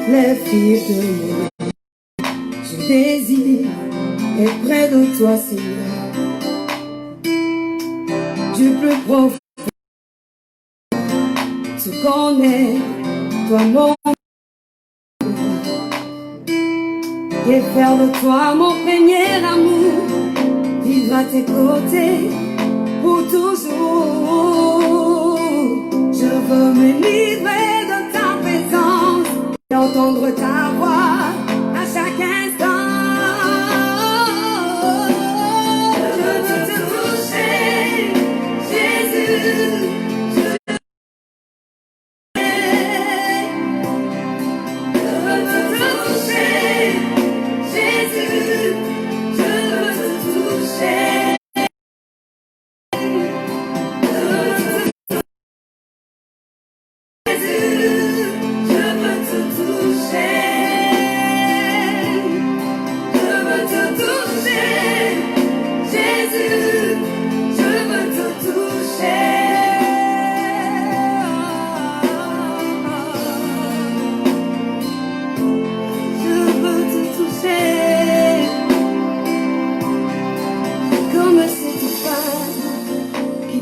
les filles de mon âme. Je désire être près de toi, Seigneur, du plus profond. Tu connais, toi mon et faire de toi mon premier amour, vivre à tes côtés pour toujours. Je veux me livrer de ta présence et entendre ta voix à chaque instant. Je veux te toucher, Jésus.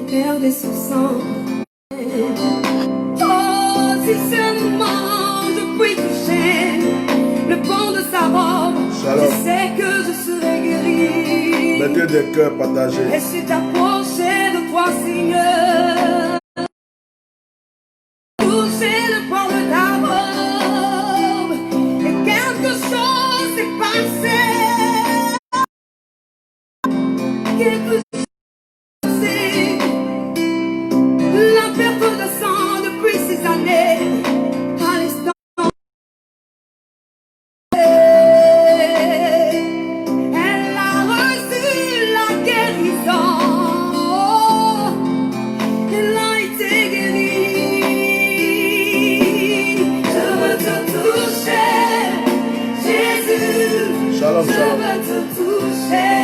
Perdait son sang. Oh, si seulement je puis toucher le pont de sa robe, je sais que je serai guéri. Mettez des cœurs partagés. Et si t'approcher de toi, Seigneur, toucher le pont de ta robe, et quelque chose s'est passé. Quelque chose. La perte de sang depuis 6 années, à l'instant, elle a reçu la guérison, elle a été guérie. Je veux te toucher, Jésus. Shalom, je shalom. veux te toucher.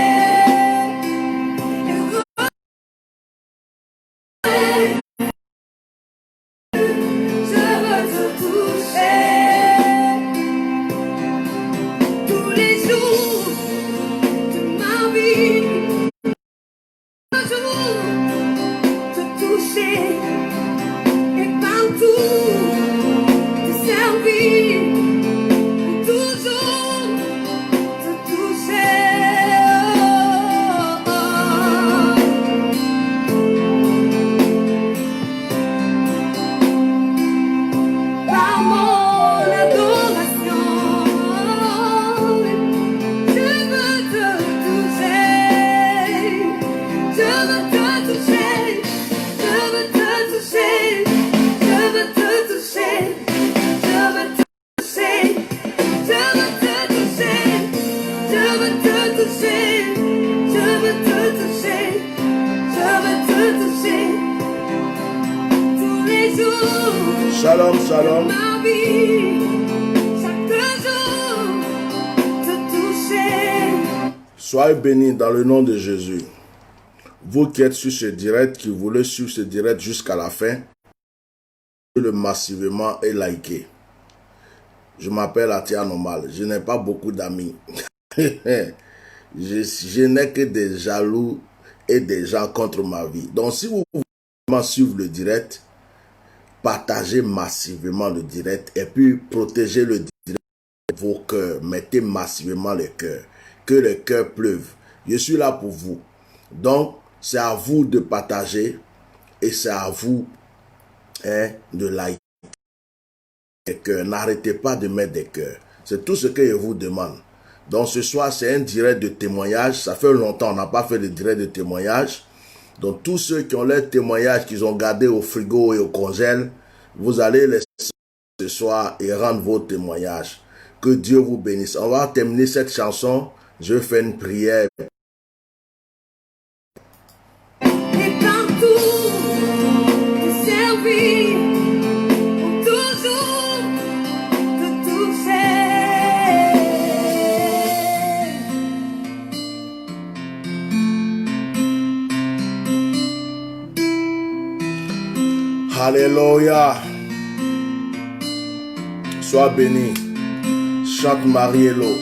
Shalom, shalom. Soyez bénis dans le nom de Jésus. Vous qui êtes sur ce direct, qui voulez suivre ce direct jusqu'à la fin, le massivement et liker. Je m'appelle Atia Normal. Je n'ai pas beaucoup d'amis. je n'ai que des jaloux et des gens contre ma vie. Donc si vous voulez suivre le direct, partagez massivement le direct et puis protégez le direct de vos cœurs. Mettez massivement les cœurs. Que les cœurs pleuvent. Je suis là pour vous. Donc, c'est à vous de partager et c'est à vous de liker les cœurs. N'arrêtez pas de mettre des cœurs. C'est tout ce que je vous demande. Donc, ce soir, c'est un direct de témoignage. Ça fait longtemps, on n'a pas fait de direct de témoignage. Donc, tous ceux qui ont leurs témoignages qu'ils ont gardés au frigo et au congèle, vous allez les ce soir et rendre vos témoignages. Que Dieu vous bénisse. On va terminer cette chanson. Je vais faire une prière. Et partout, te servir, pour toujours te toucher. Alléluia. Sois béni. Chante Mariello.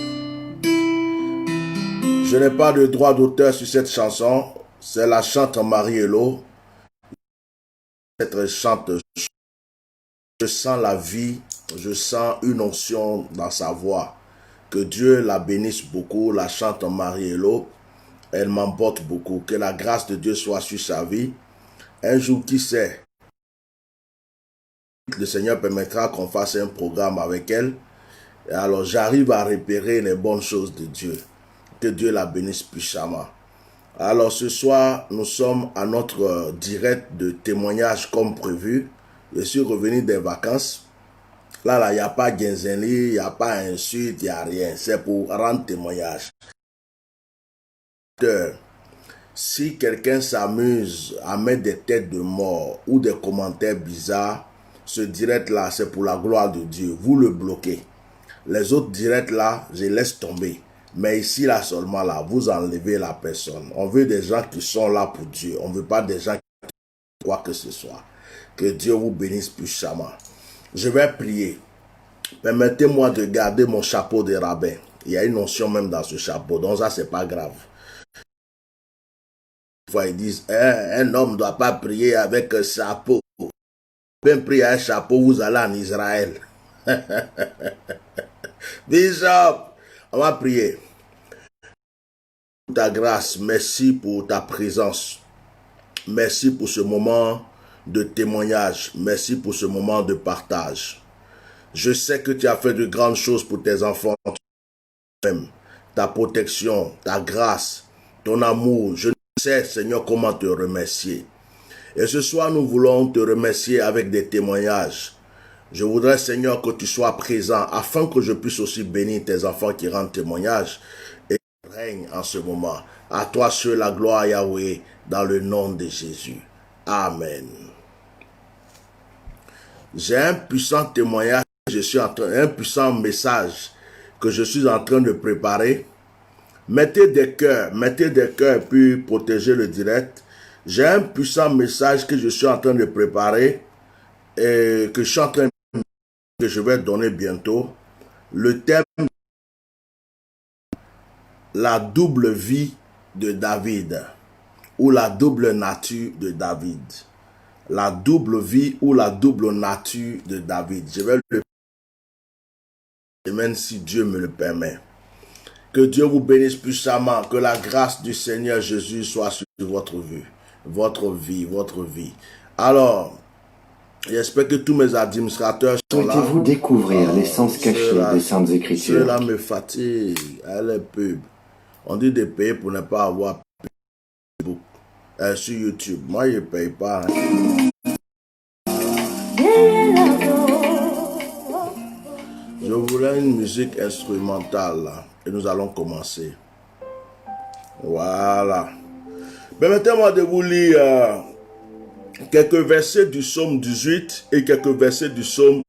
Je n'ai pas de droit d'auteur sur cette chanson. C'est la chante Mariello. Cette chante, je sens la vie, je sens une onction dans sa voix. Que Dieu la bénisse beaucoup, la chante Mariello. Elle m'emporte beaucoup. Que la grâce de Dieu soit sur sa vie. Un jour, qui sait, le Seigneur permettra qu'on fasse un programme avec elle. Et alors, j'arrive à repérer les bonnes choses de Dieu. Que Dieu la bénisse puissamment. Alors, ce soir, nous sommes à notre direct de témoignage comme prévu. Je suis revenu des vacances. Là, il n'y a pas Genzeli, il n'y a pas insulte, il n'y a rien. C'est pour rendre témoignage. Si quelqu'un s'amuse à mettre des têtes de mort ou des commentaires bizarres, ce direct-là, c'est pour la gloire de Dieu. Vous le bloquez. Les autres directs-là, je laisse tomber. Mais ici, là seulement, là, vous enlevez la personne. On veut des gens qui sont là pour Dieu. On ne veut pas des gens qui quoi que ce soit. Que Dieu vous bénisse puissamment. Je vais prier. Permettez-moi de garder mon chapeau de rabbin. Il y a une notion même dans ce chapeau. Donc ça, c'est pas grave. Ils disent, un homme ne doit pas prier avec un chapeau. Bien prier un chapeau, vous allez en Israël. Bishop, on va prier. Pour ta grâce, merci pour ta présence. Merci pour ce moment de témoignage. Merci pour ce moment de partage. Je sais que tu as fait de grandes choses pour tes enfants. Ta protection, ta grâce, ton amour. Je sais, Seigneur, comment te remercier. Et ce soir, nous voulons te remercier avec des témoignages. Je voudrais, Seigneur, que tu sois présent afin que je puisse aussi bénir tes enfants qui rendent témoignage et règne en ce moment. À toi seul la gloire, Yahweh, dans le nom de Jésus. Amen. J'ai un puissant témoignage, un puissant message que je suis en train de préparer. Mettez des cœurs puis protéger le direct. J'ai un puissant message que je suis en train de préparer et que je vais donner bientôt. Le thème, la double vie de David ou la double nature de David. La double vie ou la double nature de David. Je vais le même si Dieu me le permet. Que Dieu vous bénisse puissamment. Que la grâce du Seigneur Jésus soit sur votre vie. Votre vie. Alors, j'espère que tous mes administrateurs sont là. Souhaitez-vous découvrir l'essence cachée des Saintes Écritures? Cela me fatigue. Elle est pub. On dit de payer pour ne pas avoir pub sur YouTube. Moi, je ne paye pas. Je voulais une musique instrumentale là, et nous allons commencer. Voilà. Permettez-moi de vous lire quelques versets du psaume 18 et quelques versets du psaume.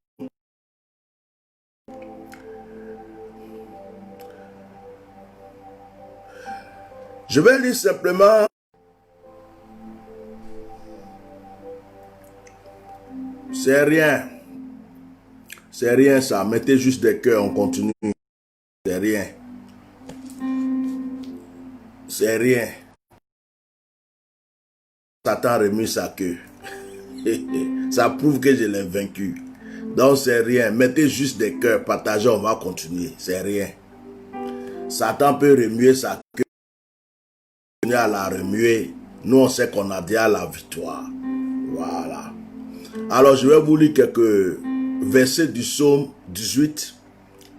Je vais lire simplement. C'est rien. C'est rien ça. Mettez juste des cœurs, on continue. C'est rien. C'est rien. Satan remue sa queue. Ça prouve que je l'ai vaincu. Donc c'est rien. Mettez juste des cœurs, partagez, on va continuer. C'est rien. Satan peut remuer sa queue. À la remuer. Nous on sait qu'on a déjà la victoire. Voilà. Alors je vais vous lire quelques versets du psaume 18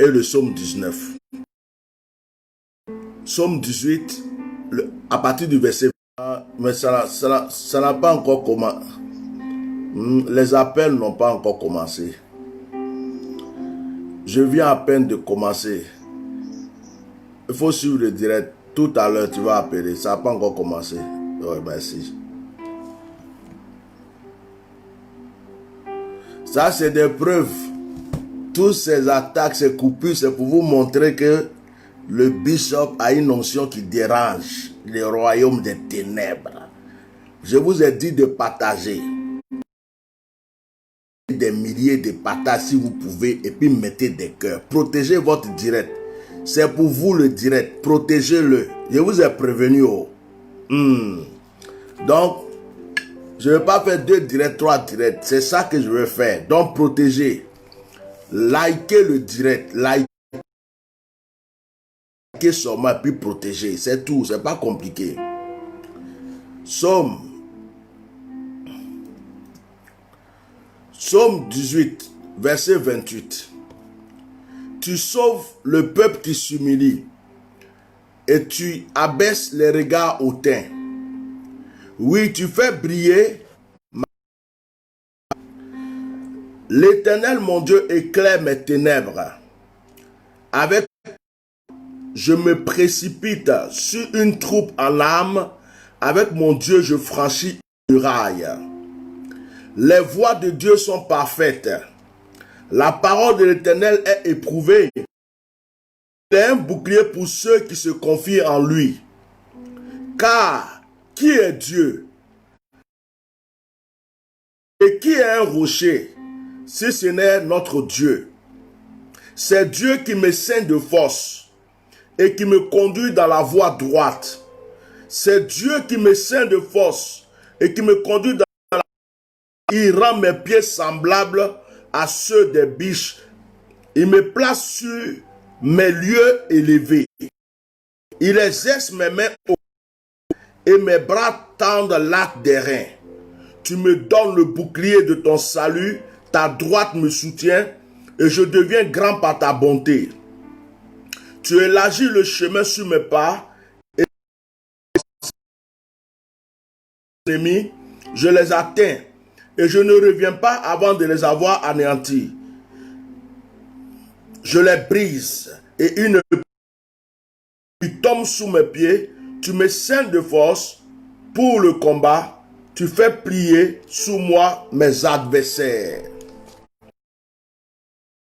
et le psaume 19. Psaume 18, à partir du verset 20, mais ça n'a pas encore commencé. Les appels n'ont pas encore commencé. Je viens à peine de commencer. Il faut suivre le direct. Tout à l'heure, tu vas appeler. Ça n'a pas encore commencé. Oui, merci. Ça, c'est des preuves. Toutes ces attaques, ces coupures, c'est pour vous montrer que le bishop a une notion qui dérange le royaume des ténèbres. Je vous ai dit de partager. des milliers de partages si vous pouvez et puis mettez des cœurs. Protégez votre direct. C'est pour vous le direct. Protégez-le. Je vous ai prévenu. Oh. Donc, je ne vais pas faire 2 directs, 3 directs. C'est ça que je vais faire. Donc, protégez. Likez le direct. Likez seulement puis protégez. C'est tout. C'est pas compliqué. Psaume 18, verset 28. Tu sauves le peuple qui s'humilie et tu abaisses les regards hautains. Oui, tu fais briller. L'Éternel, mon Dieu, éclaire mes ténèbres. Avec je me précipite sur une troupe en armes. Avec mon Dieu, je franchis une muraille. Les voies de Dieu sont parfaites. La parole de l'Éternel est éprouvée. Il est un bouclier pour ceux qui se confient en lui. Car qui est Dieu? Et qui est un rocher, si ce n'est notre Dieu? C'est Dieu qui me ceint de force et qui me conduit dans la voie droite. C'est Dieu qui me ceint de force et qui me conduit dans la voie droite. Il rend mes pieds semblables à ceux des biches. Il me place sur mes lieux élevés. Il exerce mes mains haut et mes bras tendent l'arc des reins. Tu me donnes le bouclier de ton salut, ta droite me soutient et je deviens grand par ta bonté. Tu élargis le chemin sur mes pas et je les atteins et je ne reviens pas avant de les avoir anéantis. Je les brise et une qui tombe sous mes pieds. Tu me ceins de force pour le combat. Tu fais plier sous moi mes adversaires.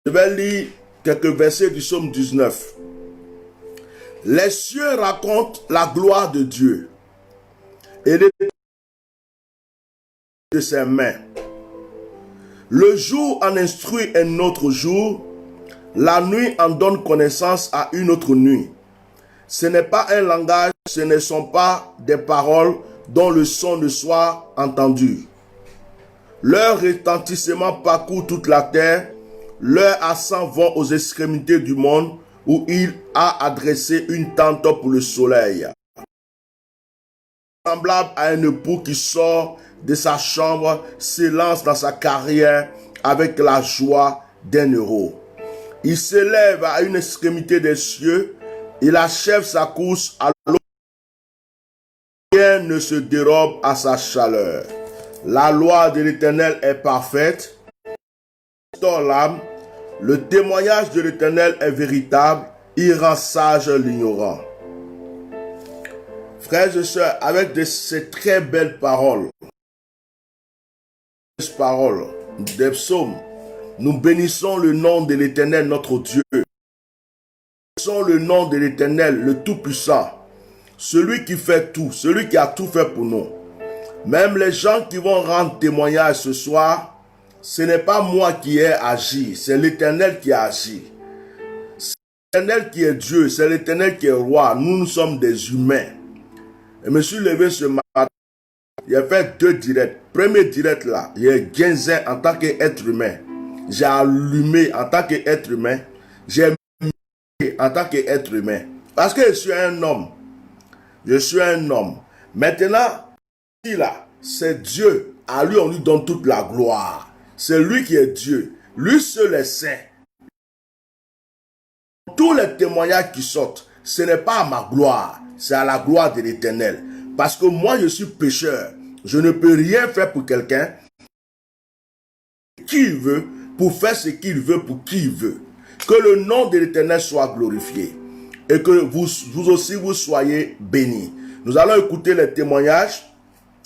Je vais lire quelques versets du psaume 19. Les cieux racontent la gloire de Dieu et les de ses mains. Le jour en instruit un autre jour, la nuit en donne connaissance à une autre nuit. Ce n'est pas un langage, ce ne sont pas des paroles dont le son ne soit entendu. Leur retentissement parcourt toute la terre, leur accent vont aux extrémités du monde où il a adressé une tente pour le soleil. Semblable à un époux qui sort de sa chambre, s'élance dans sa carrière avec la joie d'un héros. Il s'élève à une extrémité des cieux, il achève sa course à l'eau. Rien ne se dérobe à sa chaleur. La loi de l'Éternel est parfaite. L'âme, le témoignage de l'Éternel est véritable. Il rend sage l'ignorant. Frères et sœurs, avec ces très belles paroles, des psaumes, nous bénissons le nom de l'Éternel, notre Dieu. Nous bénissons le nom de l'Éternel, le Tout-Puissant. Celui qui fait tout, celui qui a tout fait pour nous. Même les gens qui vont rendre témoignage ce soir, ce n'est pas moi qui ai agi, c'est l'Éternel qui a agi. C'est l'Éternel qui est Dieu, c'est l'Éternel qui est roi. Nous sommes des humains. Et je me suis levé ce matin, j'ai fait 2 directs. Premier direct là, j'ai gainsé en tant qu'être humain. J'ai allumé en tant qu'être humain. J'ai mis en tant qu'être humain. Parce que je suis un homme. Je suis un homme. Maintenant, là, c'est Dieu. À lui, on lui donne toute la gloire. C'est lui qui est Dieu. Lui seul est saint. Tous les témoignages qui sortent, ce n'est pas à ma gloire, c'est à la gloire de l'Éternel. Parce que moi, je suis pécheur. Je ne peux rien faire pour quelqu'un qui veut, pour faire ce qu'il veut pour qui il veut. Que le nom de l'Éternel soit glorifié. Et que vous aussi, vous soyez bénis. Nous allons écouter les témoignages.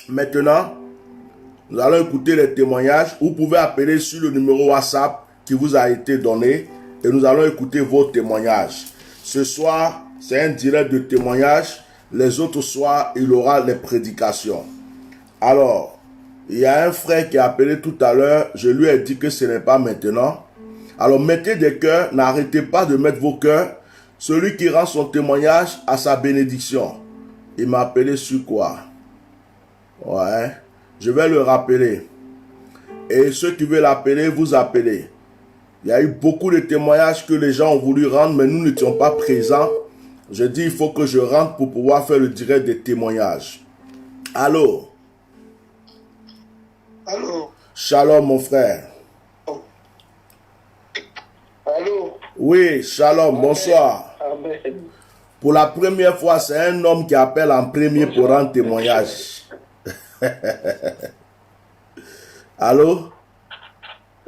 Maintenant, nous allons écouter les témoignages. Vous pouvez appeler sur le numéro WhatsApp qui vous a été donné. Et nous allons écouter vos témoignages. Ce soir, c'est un direct de témoignages. Les autres soirs, il y aura les prédications. Alors, Il y a un frère qui a appelé tout à l'heure. Je lui ai dit que ce n'est pas maintenant. Alors mettez des cœurs. N'arrêtez pas de mettre vos cœurs. Celui qui rend son témoignage à sa bénédiction. Il m'a appelé sur quoi? Ouais. Je vais le rappeler. Et ceux qui veulent l'appeler, vous appelez. Il y a eu beaucoup de témoignages que les gens ont voulu rendre, mais nous n'étions pas présents. Je dis, il faut que je rentre pour pouvoir faire le direct des témoignages. Allô? Allô? Shalom, mon frère. Allô? Oui, shalom, Amen. bonsoir. Amen. Pour la première fois, c'est un homme qui appelle en premier pour rendre témoignage. Allô?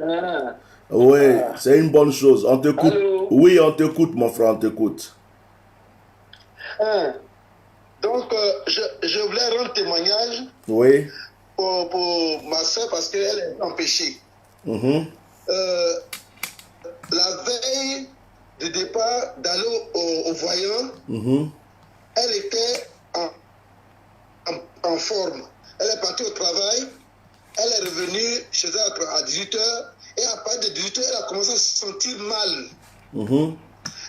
Ah. Oui, c'est une bonne chose. On t'écoute. Allô? Oui, on t'écoute, mon frère, on t'écoute. Ah. Donc, je voulais rendre témoignage Oui. pour ma soeur parce qu'elle est empêchée. Mhm. La veille du départ d'aller au voyant, Mhm. elle était en forme. Elle est partie au travail, elle est revenue chez elle à 18h et à partir de 18h, elle a commencé à se sentir mal. Mhm.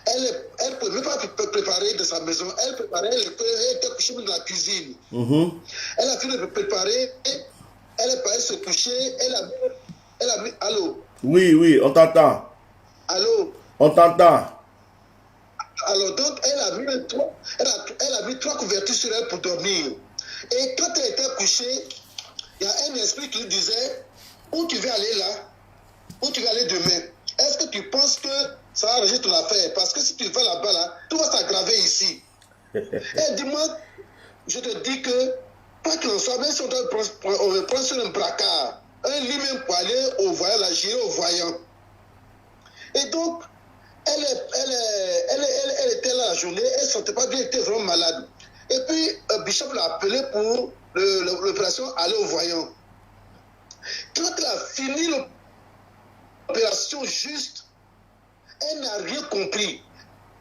Elle ne pouvait même pas préparer de sa maison. Elle préparait, elle était couchée dans la cuisine. Mhm. Elle a fini de préparer, elle est partie se coucher, elle a mis, allô, Oui, oui, on t'entend. allô. On t'entend. Alors donc, elle a mis 3 couvertures sur elle pour dormir. Et quand elle était couchée, il y a un esprit qui lui disait, où tu vas aller là, où tu vas aller demain. Est-ce que tu penses que ça va arranger ton affaire? Parce que si tu vas là-bas, là, tout va s'aggraver ici. Et dis-moi, je te dis que, pas qu'il en soit, même si on doit prendre sur un braquard, un lit même pour aller au voyant, la gérer au voyant. Et donc, elle était là la journée, elle ne se sentait pas bien, elle était vraiment malade. Et puis, Bishop l'a appelé pour l'opération aller au voyant. Quand elle a fini l'opération juste, elle n'a rien compris.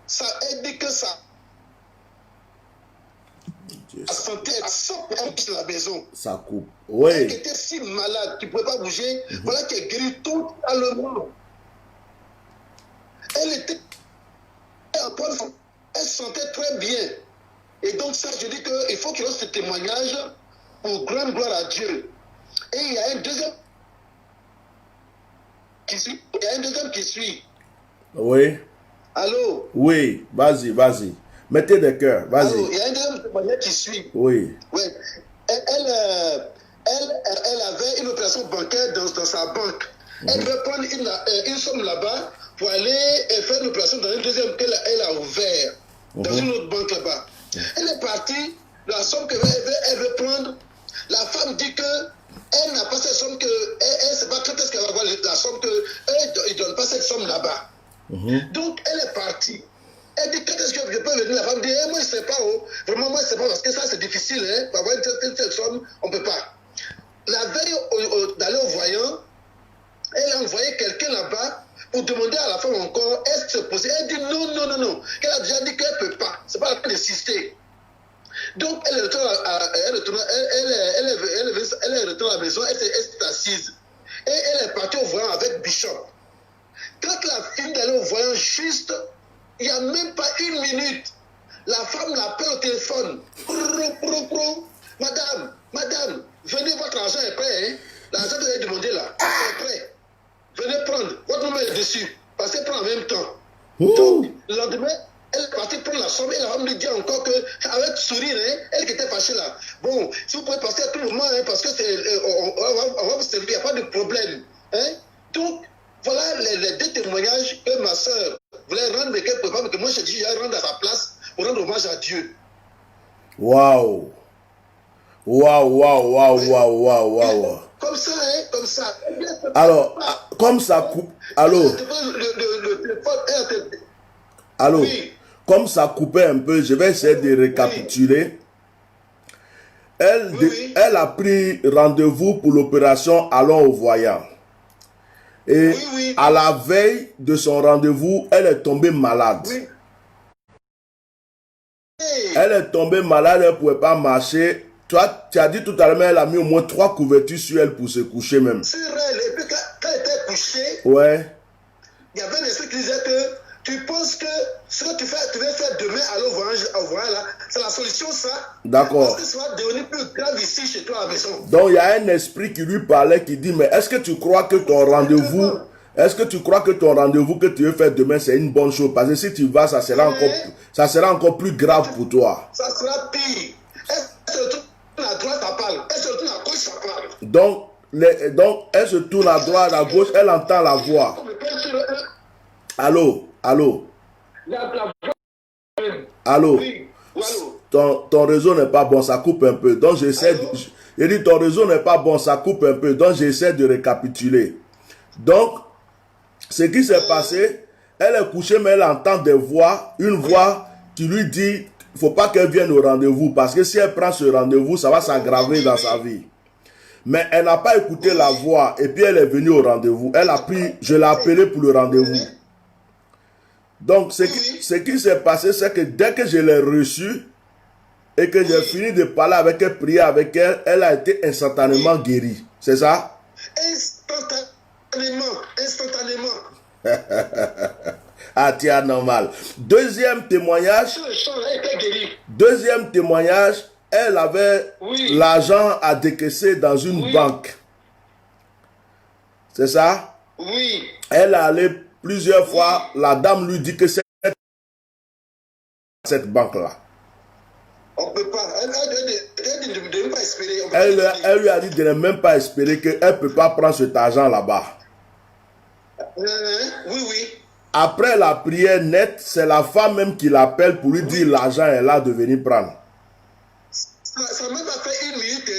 Ça, elle dit que ça santé à 100% de la maison. Ça coupe. Elle Oui. était si malade qu'il ne pouvait pas bouger. Voilà qu'elle guérit totalement. Elle était en bonne forme. Elle se sentait très bien. Et donc ça, je dis qu'il faut qu'il y ait ce témoignage pour grande gloire à Dieu. Et il y a un deuxième qui suit. Il y a un deuxième qui suit. Oui. Allô? Oui. Vas-y, vas-y. Mettez des cœurs. Allô? Vas-y. Il y a un deuxième témoignage qui suit. Oui. Ouais. Elle avait une opération bancaire dans sa banque. Elle devait prendre une somme là-bas pour aller faire une opération dans une deuxième qu'elle a ouvert dans une autre banque là-bas. Elle est partie, la somme qu'elle veut prendre, la femme dit que elle n'a pas cette somme, elle ne sait pas quand est-ce qu'elle va avoir la somme, qu'elle ne donne pas cette somme là-bas. Donc elle est partie. Elle dit, quand est-ce que je peux venir? La femme dit, moi je ne sais pas, vraiment moi je ne sais pas, parce que ça c'est difficile, pour avoir une telle somme, on ne peut pas. La veille d'aller au voyant, elle a envoyé quelqu'un là-bas pour demander à la femme encore, est-ce que c'est possible? Elle dit non, qu'elle a déjà dit qu'elle ne peut pas, c'est pas la peine d'insister. Donc elle est retournée à la maison, elle s'est assise. Et elle est partie au voyant avec Bishop. Quand elle a fini d'aller au voyant juste, il n'y a même pas une minute, la femme l'appelle au téléphone. Madame, venez, votre argent est prêt. Hein? L'argent que vous avez demandé là, c'est prêt. Venez prendre, votre numéro est dessus. Passez prendre en même temps. Donc, le lendemain, elle est partie prendre la somme et la femme lui dit encore que, avec sourire, hein, elle qui était fâchée là. Bon, si vous pouvez passer à tout moment, hein, parce que on va vous servir, il n'y a pas de problème. Hein? Donc, voilà les 2 témoignages que ma soeur voulait rendre, mais qu'elle ne peut pas, mais que moi j'ai dit, je vais rendre à sa place pour rendre hommage à Dieu. Waouh. Waouh. Comme ça, hein, comme ça. Alors, comme ça coupe. Allô? Allô? Oui. Comme ça coupait un peu, je vais essayer de récapituler. Elle a pris rendez-vous pour l'opération Allons au voyant. Et à la veille de son rendez-vous, elle est tombée malade. Elle est tombée malade, elle ne pouvait pas marcher. Toi, tu as dit tout à l'heure, elle a mis au moins 3 couvertures sur elle pour se coucher même. Sur elle, et puis quand elle était couchée, Ouais. il y avait un esprit qui disait que tu penses que ce que tu veux faire demain à l'envoyant là, c'est la solution ça. D'accord. Parce que ça va devenir plus grave ici chez toi à la maison. Donc il y a un esprit qui lui parlait qui dit, mais est-ce que tu crois que ton rendez-vous, que tu veux faire demain, c'est une bonne chose? Parce que si tu vas, ça sera encore plus grave pour toi. Ça sera pire. Elle se retourne à droite, ça parle. Elle se retourne à gauche, ça parle. Donc elle se tourne à droite, à gauche, elle entend la voix. Allô? Allô? Oui. Allô? Ton réseau n'est pas bon, ça coupe un peu. Donc j'essaie j'ai dit ton réseau n'est pas bon, ça coupe un peu. Donc j'essaie de récapituler. Donc, ce qui s'est passé, elle est couchée, mais elle entend des voix, une voix qui lui dit, il ne faut pas qu'elle vienne au rendez-vous, parce que si elle prend ce rendez-vous, ça va s'aggraver dans sa vie. Mais elle n'a pas écouté la voix, et puis elle est venue au rendez-vous. Je l'ai appelée pour le rendez-vous. Donc, ce qui s'est passé, c'est que dès que je l'ai reçue, et que j'ai fini de parler avec elle, prier avec elle, elle a été instantanément guérie. C'est ça? Instantanément. Ah, tiens, normal. Deuxième témoignage, elle avait l'argent à décaisser dans une banque. C'est ça? Oui. Elle est allée plusieurs fois, la dame lui dit que c'est cette banque-là. On ne peut pas. Elle ne peut pas espérer. Elle lui a dit de ne même pas espérer qu'elle ne peut pas prendre cet argent là-bas. Oui. Après la prière nette, c'est la femme même qui l'appelle pour lui dire l'argent est là de venir prendre. Ça n'a même pas fait 1 minute.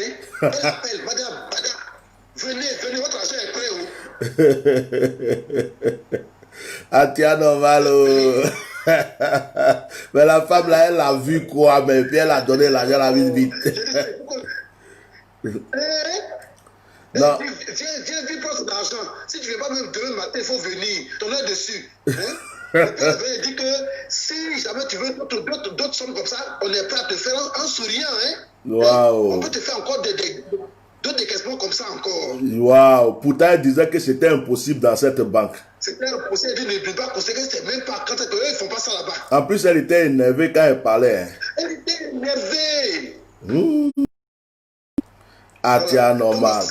Elle appelle, madame, venez, votre argent est prêt. Ah tiens, normal. Mais la femme là, elle a vu quoi, mais puis elle a donné l'argent à vite. Non. Viens prendre cet argent. Si tu ne veux pas même demain matin, il faut venir. Ton œil dessus. Elle dit que si jamais tu veux d'autres sommes comme ça, on est prêt à te faire en souriant. Wow. On peut te faire encore d'autres décaissements comme ça encore. Waouh. Pourtant, elle disait que c'était impossible dans cette banque. C'était impossible. Elle dit ne pas considérer que c'est même pas quand eux, ils ne font pas ça là-bas. En plus, elle était énervée quand elle parlait. Elle était énervée. Ah tiens, normal.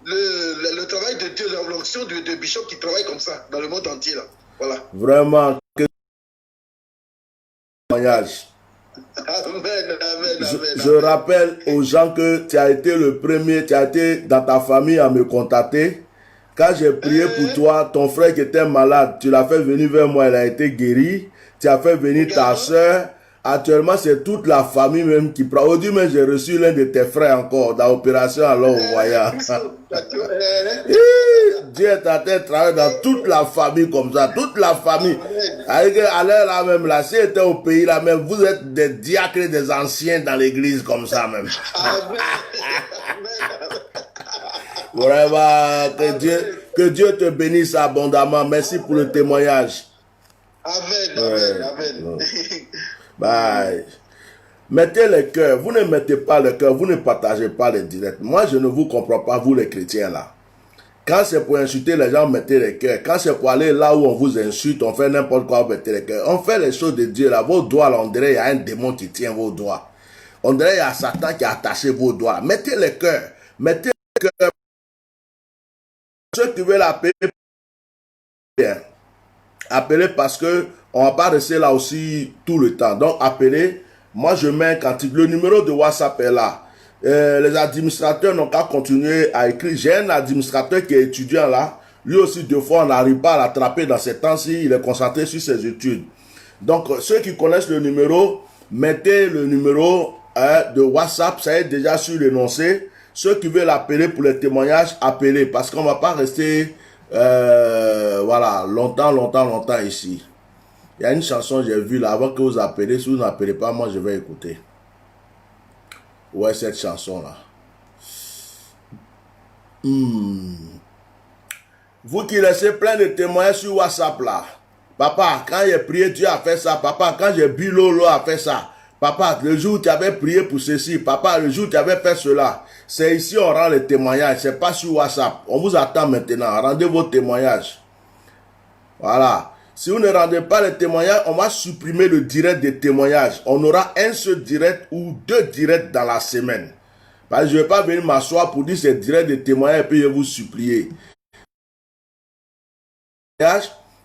Le travail de Dieu, l'onction de Bishop qui travaille comme ça dans le monde entier. Là. Voilà. Vraiment, que témoignage. Amen. Je rappelle aux gens que tu as été le premier, tu as été dans ta famille à me contacter. Quand j'ai prié pour toi, ton frère qui était malade, tu l'as fait venir vers moi, il a été guéri. Tu as fait venir ta soeur. Actuellement, c'est toute la famille même qui prend. Aujourd'hui, même j'ai reçu l'un de tes frères encore dans l'opération alors au voyage. Dieu est en train de travailler dans toute la famille comme ça, toute la famille. Avec à l'heure là même, là, si était au pays là même, vous êtes des diacres, des anciens dans l'église comme ça même. Vraiment, que Dieu te bénisse abondamment. Merci pour le témoignage. Amen. Bye. Mettez le cœur. Vous ne mettez pas le cœur. Vous ne partagez pas les directs. Moi, je ne vous comprends pas, vous les chrétiens là. Quand c'est pour insulter les gens, mettez le cœur. Quand c'est pour aller là où on vous insulte, on fait n'importe quoi, mettez le cœur. On fait les choses de Dieu là. Vos doigts là, on dirait il y a un démon qui tient vos doigts. On dirait il y a Satan qui a attaché vos doigts. Mettez le cœur. Mettez le cœur. Ceux qui veulent appeler, appelez parce que on va pas rester là aussi tout le temps. Donc appelez. Moi je mets un cantique. Le numéro de WhatsApp est là. Les administrateurs n'ont qu'à continuer à écrire. J'ai un administrateur qui est étudiant là. Lui aussi 2 fois on n'arrive pas à l'attraper dans ces temps-ci. Il est concentré sur ses études. Donc ceux qui connaissent le numéro, mettez le numéro de WhatsApp. Ça est déjà sur l'énoncé. Ceux qui veulent appeler pour les témoignages, appelez. Parce qu'on ne va pas rester voilà, longtemps ici. Il y a une chanson j'ai vue là, avant que vous appelez. Si vous n'appelez pas, moi je vais écouter. Ouais, cette chanson là. Vous qui laissez plein de témoignages sur WhatsApp là. Papa, quand j'ai prié, Dieu a fait ça. Papa, quand j'ai bu l'eau a fait ça. Papa, le jour où tu avais prié pour ceci, papa, le jour où tu avais fait cela, c'est ici on rend les témoignages, c'est pas sur WhatsApp. On vous attend maintenant, rendez vos témoignages. Voilà. Si vous ne rendez pas les témoignages, on va supprimer le direct des témoignages. On aura un seul direct ou 2 directs dans la semaine. Parce que je ne vais pas venir m'asseoir pour dire c'est direct des témoignages et puis je vais vous supplier.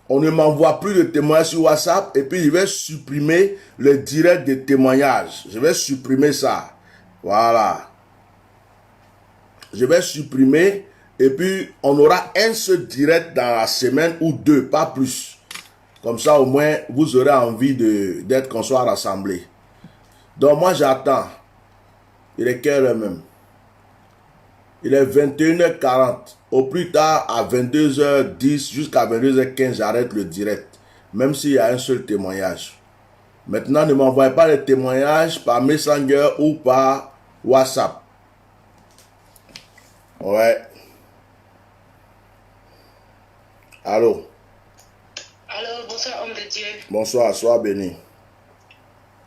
On ne m'envoie plus de témoignages sur WhatsApp et puis je vais supprimer le direct des témoignages. Je vais supprimer ça. Voilà. Je vais supprimer et puis on aura un seul direct dans la semaine ou 2, pas plus. Comme ça au moins vous aurez envie d'être qu'on soit rassemblés. Donc moi j'attends. Il est quelle heure même? Il est 21h40. Au plus tard, à 22h10 jusqu'à 22h15, j'arrête le direct. Même s'il y a un seul témoignage. Maintenant, ne m'envoyez pas les témoignages par Messenger ou par WhatsApp. Ouais. Allô? Allô, bonsoir, homme de Dieu. Bonsoir, sois béni.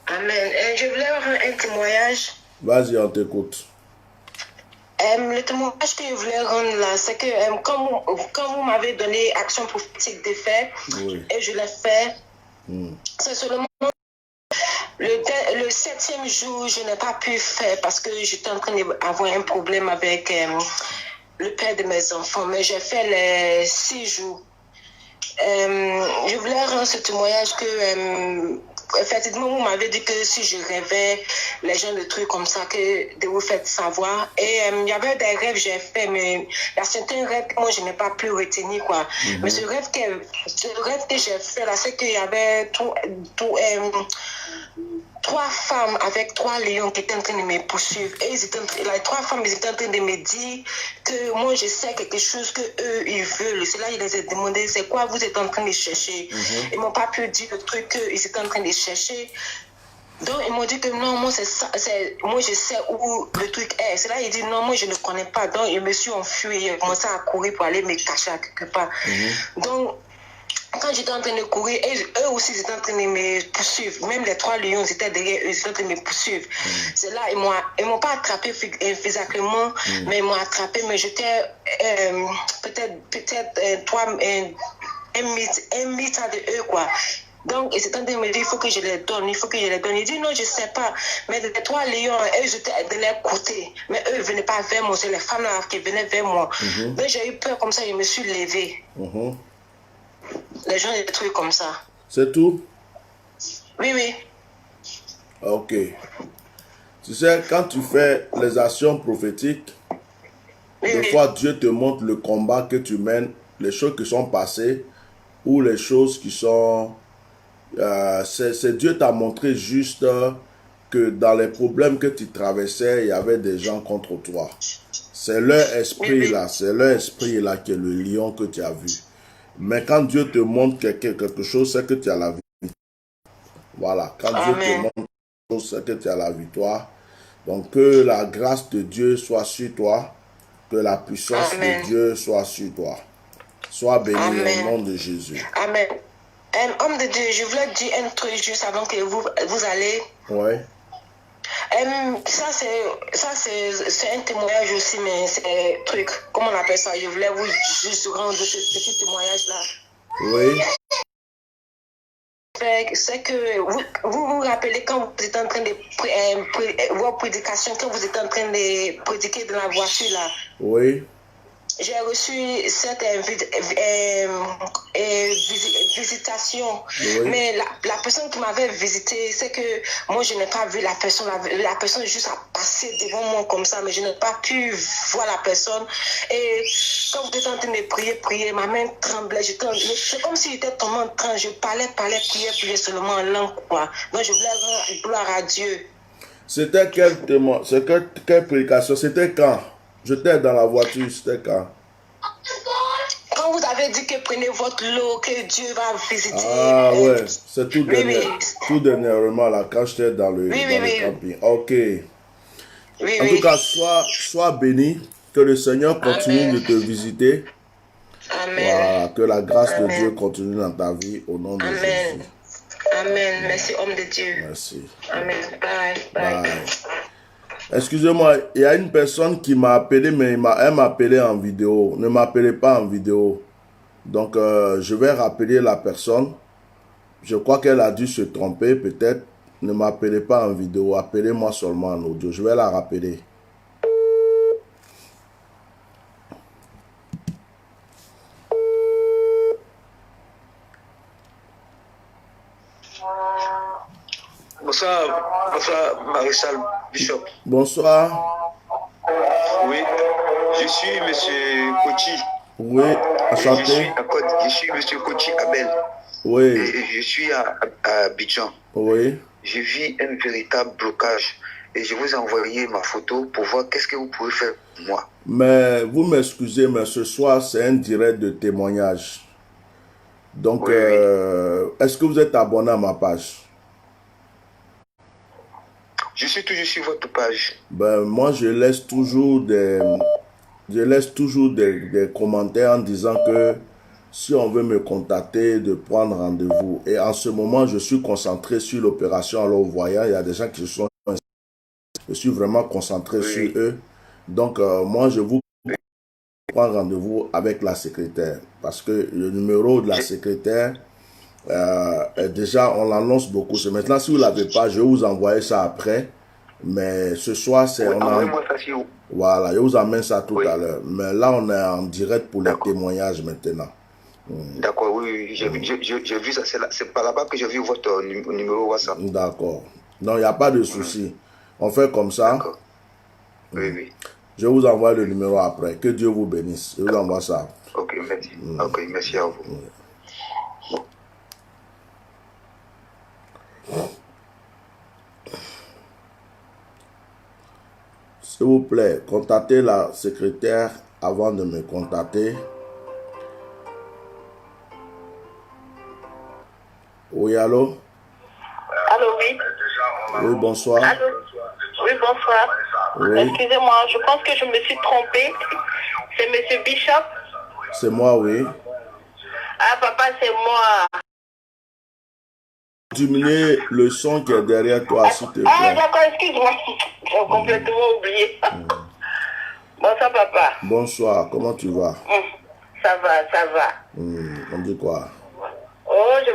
Amen. Je voulais avoir un témoignage. Vas-y, on t'écoute. Le témoignage que je voulais rendre là, c'est que quand vous m'avez donné action prophétique de faire, Oui. et je l'ai fait, c'est seulement le 7e jour, je n'ai pas pu faire parce que j'étais en train d'avoir un problème avec le père de mes enfants, mais j'ai fait les 6 jours. Je voulais rendre ce témoignage que effectivement vous m'avez dit que si je rêvais les gens de trucs comme ça que de vous faire savoir et il y avait des rêves que j'ai fait mais il y a certains rêves que moi je n'ai pas pu retenir quoi. Mais ce rêve que j'ai fait là c'est qu'il y avait 3 femmes avec 3 lions qui étaient en train de me poursuivre. Et les 3 femmes ils étaient en train de me dire que moi je sais quelque chose que eux ils veulent. C'est là je les ai demandé c'est quoi vous êtes en train de chercher. Ils m'ont pas pu dire le truc qu'ils étaient en train de chercher. Donc ils m'ont dit que non moi c'est ça, moi je sais où le truc est. C'est là ils disent non moi je ne connais pas. Donc je me suis enfui et j'ai commencé à courir pour aller me cacher à quelque part. Donc quand j'étais en train de courir, eux aussi ils étaient en train de me poursuivre. Même les 3 lions étaient derrière eux, ils étaient en train de me poursuivre. C'est là, ils m'ont pas attrapé physiquement, mais ils m'ont attrapé, mais j'étais peut-être 1 mètre de eux, quoi. Donc, ils étaient en train de me dire, il faut que je les donne, il faut que je les donne. Ils disent, non, je ne sais pas. Mais les 3 lions, eux, ils étaient de leur côté. Mais eux, ils ne venaient pas vers moi. C'est les femmes là qui venaient vers moi. Donc, j'ai eu peur comme ça, je me suis levée. Les gens, des trucs comme ça. C'est tout? Oui, oui. Ok. Tu sais, quand tu fais les actions prophétiques, des fois Dieu te montre le combat que tu mènes, les choses qui sont passées, ou les choses qui sont... c'est Dieu t'a montré juste que dans les problèmes que tu traversais, il y avait des gens contre toi. C'est leur esprit là, c'est leur esprit là qui est le lion que tu as vu. Mais quand Dieu te montre quelque chose, c'est que tu as la victoire. Voilà, quand Dieu te montre quelque chose, c'est que tu as la victoire. Donc que la grâce de Dieu soit sur toi, que la puissance de Dieu soit sur toi. Sois béni au nom de Jésus. Amen. Homme de Dieu, je voulais dire un truc juste avant que vous allez. Ouais. Ça c'est un témoignage aussi, mais c'est un truc, comment on appelle ça? Je voulais vous juste rendre ce petit témoignage là. Oui. C'est que vous rappelez quand vous êtes en train de vos prédications, quand vous êtes en train de prédiquer dans la voiture là. Oui. J'ai reçu cette visitation, mais la personne qui m'avait visité, c'est que moi je n'ai pas vu la personne, la personne juste a passé devant moi comme ça, mais je n'ai pas pu voir la personne. Et quand vous êtes en train de prier, ma main tremblait, c'est comme si j'étais tombée en train, je parlais, prier seulement en langue, quoi. Donc je voulais rendre gloire à Dieu. C'était quelle prédication? C'était quand? J'étais dans la voiture, c'était quand? Quand vous avez dit que prenez votre lot, que Dieu va visiter. Ah ouais, c'est tout dernièrement là, quand j'étais dans le camping. Ok. En tout cas, sois béni, que le Seigneur continue de te visiter. Amen. Voilà, que la grâce de Dieu continue dans ta vie au nom de Jésus. Amen. Merci, homme de Dieu. Merci. Amen. Bye. Bye. Bye. Excusez-moi, il y a une personne qui m'a appelé, mais elle m'a appelé en vidéo. Ne m'appelez pas en vidéo. Donc, je vais rappeler la personne. Je crois qu'elle a dû se tromper, peut-être. Ne m'appelez pas en vidéo. Appelez-moi seulement en audio. Je vais la rappeler. Bonsoir, Maréchal Bishop. Bonsoir. Oui, je suis Monsieur Kochi. Oui, enchanté. Je suis Monsieur Kochi Abel. Oui. Et je suis à Abidjan. Oui. Je vis un véritable blocage. Et je vous ai envoyé ma photo pour voir qu'est-ce que vous pouvez faire pour moi. Mais vous m'excusez, mais ce soir, c'est un direct de témoignage. Donc, Oui, est-ce que vous êtes abonné à ma page? Je suis toujours sur votre page. Ben, moi, je laisse toujours des commentaires en disant que si on veut me contacter, de prendre rendez-vous. Et en ce moment, je suis concentré sur l'opération. Alors, vous voyez, il y a des gens qui se sont... Je suis vraiment concentré sur eux. Donc, moi, je vous prends rendez-vous avec la secrétaire. Parce que le numéro de la secrétaire, déjà, on l'annonce beaucoup. Maintenant, si vous ne l'avez pas, je vais vous envoyer ça après. Mais ce soir, c'est... Envoyez-moi ça sur vous. Voilà, je vous amène ça tout à l'heure. Mais là, on est en direct pour les témoignages maintenant. D'accord, oui, j'ai vu ça. C'est par là-bas que j'ai vu votre numéro WhatsApp. D'accord. Non, il n'y a pas de souci. On fait comme ça. D'accord. Oui. Je vous envoie le numéro après. Que Dieu vous bénisse. Je vous envoie ça. Ok, merci. Ok, merci à vous. S'il vous plaît, contactez la secrétaire avant de me contacter. Oui, allô? Allô, oui. Oui, bonsoir. Allô? Oui, bonsoir. Oui. Excusez-moi, je pense que je me suis trompée. C'est Monsieur Bishop? C'est moi, oui. Ah, papa, c'est moi. Diminuez le son qui est derrière toi, s'il te Ah, plaît. d'accord, excuse-moi. J'ai complètement oublié. Bonsoir, papa. Bonsoir, comment tu vas? Ça va. On dit quoi? Oh, je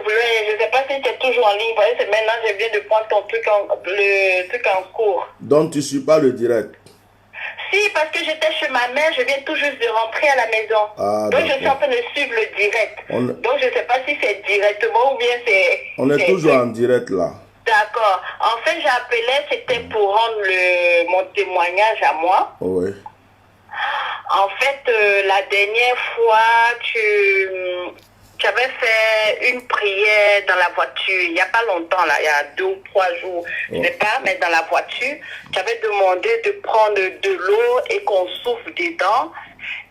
sais pas si tu es toujours en ligne. Parce que maintenant, je viens de prendre ton truc le truc en cours. Donc, tu ne suis pas le direct? Si, parce que j'étais chez ma mère, je viens tout juste de rentrer à la maison. Ah, donc, je suis d'accord. en train de suivre le direct. Donc, je ne sais pas si c'est directement ou bien c'est... On est toujours en direct là. D'accord. En fait, j'appelais, c'était pour rendre mon témoignage à moi. Oui. En fait, la dernière fois, tu avais fait une prière dans la voiture, il n'y a pas longtemps, là, il y a 2 ou 3 jours, je ne sais pas, mais dans la voiture, tu avais demandé de prendre de l'eau et qu'on souffle dedans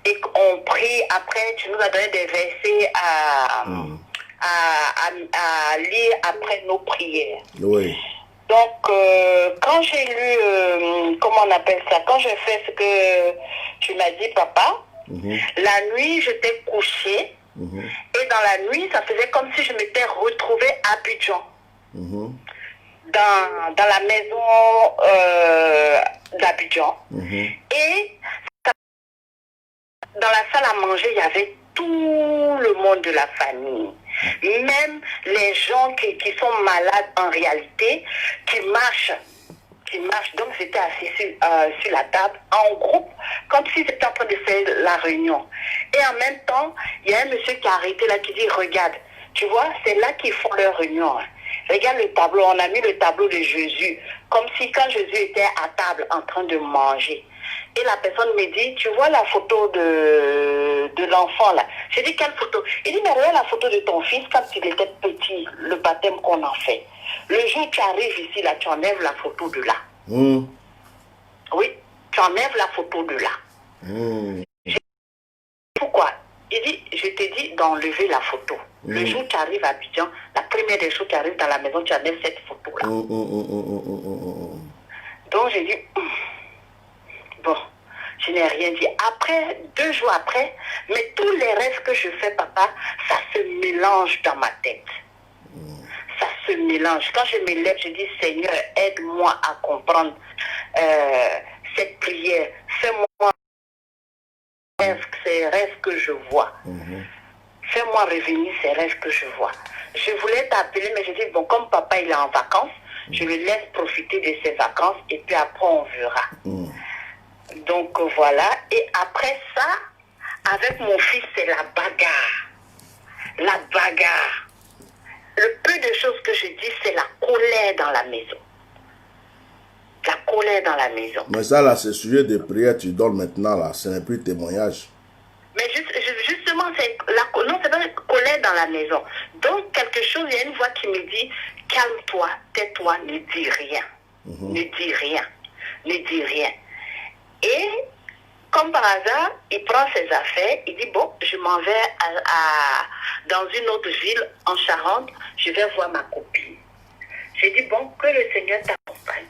et qu'on prie. Après, tu nous as donné des versets à lire après nos prières. Oui. Donc, quand j'ai lu, comment on appelle ça, quand j'ai fait ce que tu m'as dit, papa, la nuit, j'étais couchée. Et dans la nuit, ça faisait comme si je m'étais retrouvée à Abidjan. Dans la maison d'Abidjan. Et dans la salle à manger, il y avait tout le monde de la famille. Même les gens qui sont malades en réalité, qui marchent. Donc, j'étais assis sur la table, en groupe, comme si c'était en train de faire la réunion. Et en même temps, il y a un monsieur qui a arrêté là, qui dit, regarde, tu vois, c'est là qu'ils font leur réunion. Regarde le tableau, on a mis le tableau de Jésus, comme si quand Jésus était à table en train de manger. Et la personne me dit, tu vois la photo de l'enfant là. J'ai dit, quelle photo? Il dit, mais regarde la photo de ton fils quand il était petit, le baptême qu'on a fait. Le jour où tu arrives ici, là, tu enlèves la photo de là. Oui, tu enlèves la photo de là. Pourquoi? Il dit, je t'ai dit d'enlever la photo. Le jour où tu arrives à Abidjan, la première des choses qui arrive dans la maison, tu enlèves cette photo-là. Donc j'ai dit, bon, je n'ai rien dit. Après, 2 jours après, mais tous les rêves que je fais, papa, ça se mélange dans ma tête. Ça se mélangent. Quand je me lève, je dis Seigneur, aide-moi à comprendre cette prière. Fais-moi ces rêves que je vois. Fais-moi revenir ces rêves que je vois. Je voulais t'appeler, mais je dis, bon, comme papa il est en vacances, je le laisse profiter de ses vacances et puis après on verra. Donc voilà. Et après ça, avec mon fils, c'est la bagarre. La bagarre. Le peu de choses que je dis, c'est la colère dans la maison. La colère dans la maison. Mais ça, là, c'est sujet de prière, tu donnes maintenant, là. Ce n'est plus témoignage. Mais justement, c'est non, c'est pas la colère dans la maison. Donc, quelque chose, il y a une voix qui me dit, calme-toi, tais-toi, ne dis rien. Ne dis rien. Ne dis rien. Et, comme par hasard, il prend ses affaires, il dit, bon, je m'en vais dans une autre ville, en Charente, je vais voir ma copine. J'ai dit, bon, que le Seigneur t'accompagne.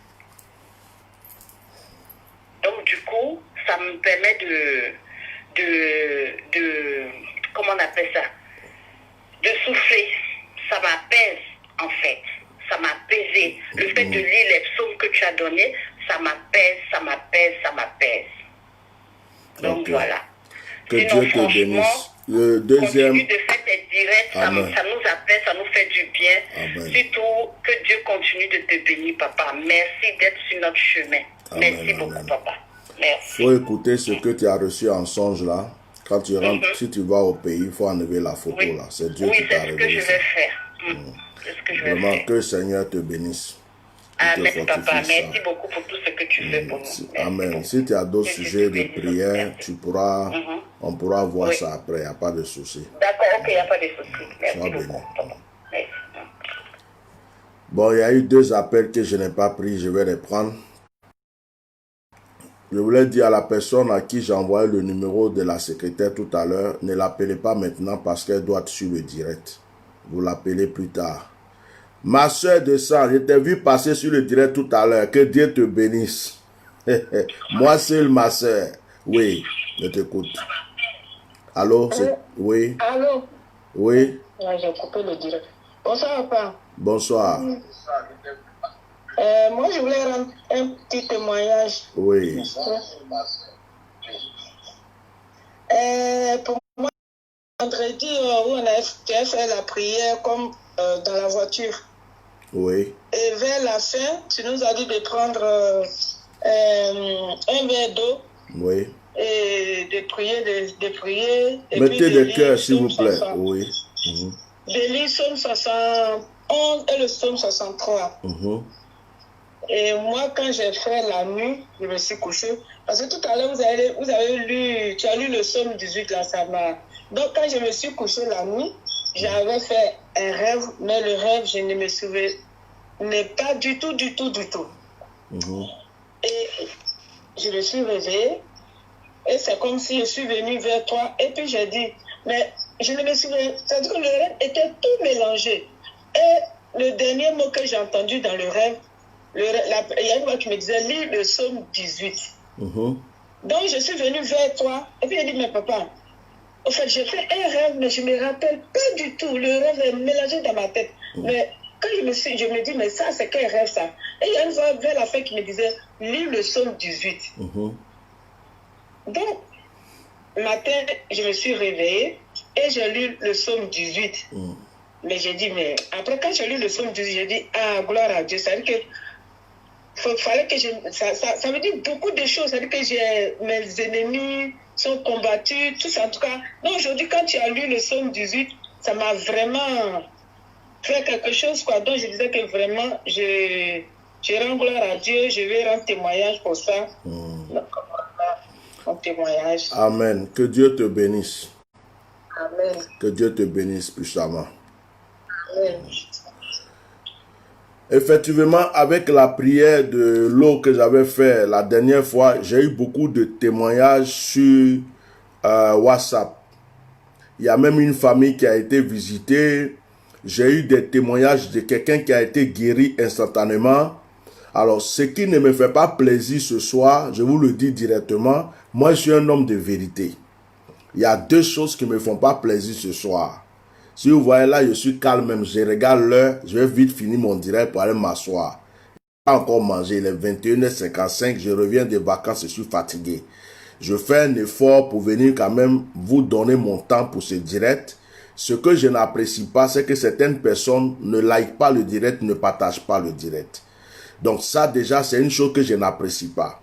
Donc, du coup, ça me permet de comment on appelle ça, de souffler. Ça m'apaise, en fait. Ça m'a apaisé. Le fait de lire les psaumes que tu as donnés, ça m'apaise, ça m'apaise, ça m'apaise. Donc, Okay. voilà. Que sinon, Dieu te bénisse. Le deuxième... Continue de faire tes directs, ça nous apaise, ça nous fait du bien. Amen. Surtout, que Dieu continue de te bénir, papa. Merci d'être sur notre chemin. Amen, Merci beaucoup, amen. papa. Merci. Faut écouter ce que tu as reçu en songe, là. Quand tu rentres, si tu vas au pays, il faut enlever la photo, Oui. là. C'est Dieu Oui, qui t'a c'est ce que révélé je ça. vais faire. C'est ce que je vais Vraiment, faire. que le Seigneur te bénisse. Ah, te merci, papa. fortifie ça. Merci beaucoup pour tout ce que tu fais pour nous. Merci Amen. beaucoup. Si tu as d'autres Que Dieu sujets te de bénisse. prière, Merci. tu pourras, on pourra voir Oui. ça après, il n'y a pas de souci. D'accord, ok, il n'y a pas de souci. Merci Sois beaucoup, béni. papa. Merci. Bon, il y a eu 2 appels que je n'ai pas pris, je vais les prendre. Je voulais dire à la personne à qui j'ai envoyé le numéro de la secrétaire tout à l'heure, ne l'appelez pas maintenant parce qu'elle doit être sur le direct. Vous l'appelez plus tard. Ma soeur de sang, je t'ai vu passer sur le direct tout à l'heure. Que Dieu te bénisse. Moi seul, ma soeur. Oui, je t'écoute. Allô? Oui? Allô? Oui? Ouais, j'ai coupé le direct. Bonsoir, papa. Bonsoir. Moi, je voulais rendre un petit témoignage. Oui. Pour moi, vendredi, où tu as fait la prière comme dans la voiture. Oui. Et vers la fin, tu nous as dit de prendre un verre d'eau. Oui. Et de prier. Et Mettez puis de des cœurs, lire s'il vous Psaume plaît. 60. Oui. De lire Psaume 71 et le Psaume 63. Et moi, quand j'ai fait la nuit, je me suis couchée. Parce que tout à l'heure, vous avez lu, tu as lu le Psaume 18, là, ça m'a... Donc, quand je me suis couchée la nuit, j'avais fait un rêve, mais le rêve, je ne me souvenais pas du tout. Et je me suis réveillée, et c'est comme si je suis venue vers toi, et puis j'ai dit, mais je ne me souviens, c'est-à-dire que le rêve était tout mélangé. Et le dernier mot que j'ai entendu dans le rêve, il y a une voix qui me disait, lis le Psaume 18. Donc je suis venue vers toi, et puis j'ai dit, mais papa, en fait, j'ai fait un rêve, mais je ne me rappelle pas du tout. Le rêve est mélangé dans ma tête. Mais quand je me dis, mais ça, c'est quel rêve ça? Et il y a une voix vers la fin qui me disait, lis le Psaume 18. Donc, matin, je me suis réveillée et j'ai lu le Psaume 18. Mais j'ai dit, mais après, quand j'ai lu le Psaume 18, j'ai dit, ah, gloire à Dieu. Ça veut dire que fallait que ça veut dire beaucoup de choses. Ça veut dire que mes ennemis sont combattus, tout ça en tout cas. Donc aujourd'hui, quand tu as lu le Psaume 18, ça m'a vraiment fait quelque chose, quoi. Donc je disais que vraiment, je rends gloire à Dieu, je vais rendre témoignage pour ça. Donc, mon témoignage. Amen. Que Dieu te bénisse. Amen. Que Dieu te bénisse puissamment. Amen. Effectivement, avec la prière de l'eau que j'avais fait la dernière fois, j'ai eu beaucoup de témoignages sur WhatsApp. Il y a même une famille qui a été visitée. J'ai eu des témoignages de quelqu'un qui a été guéri instantanément. Alors, ce qui ne me fait pas plaisir ce soir, je vous le dis directement, moi je suis un homme de vérité. Il y a 2 choses qui ne me font pas plaisir ce soir. Si vous voyez là, je suis calme même. Je regarde l'heure. Je vais vite finir mon direct pour aller m'asseoir. Pas encore manger. Il est 21h55. Je reviens des vacances. Je suis fatigué. Je fais un effort pour venir quand même vous donner mon temps pour ce direct. Ce que je n'apprécie pas, c'est que certaines personnes ne like pas le direct, ne partagent pas le direct. Donc ça déjà, c'est une chose que je n'apprécie pas.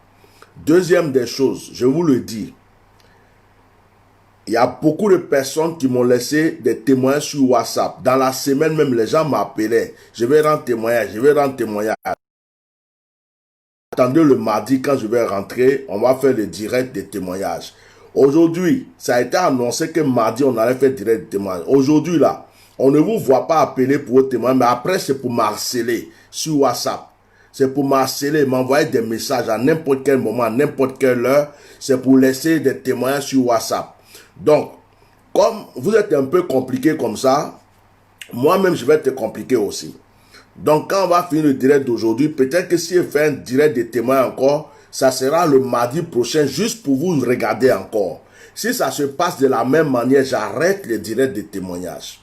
Deuxième des choses, je vous le dis, il y a beaucoup de personnes qui m'ont laissé des témoignages sur WhatsApp. Dans la semaine même, les gens m'appelaient. Je vais rendre témoignage, je vais rendre témoignage. Attendez le mardi, quand je vais rentrer, on va faire le direct des témoignages. Aujourd'hui, ça a été annoncé que mardi, on allait faire direct des témoignages. Aujourd'hui, là, on ne vous voit pas appeler pour vos témoignages, mais après, c'est pour m'harceler sur WhatsApp. C'est pour m'harceler, m'envoyer des messages à n'importe quel moment, à n'importe quelle heure. C'est pour laisser des témoignages sur WhatsApp. Donc, comme vous êtes un peu compliqué comme ça, moi-même, je vais être compliqué aussi. Donc, quand on va finir le direct d'aujourd'hui, peut-être que si je fais un direct de témoins encore, ça sera le mardi prochain, juste pour vous regarder encore. Si ça se passe de la même manière, j'arrête les directs de témoignages.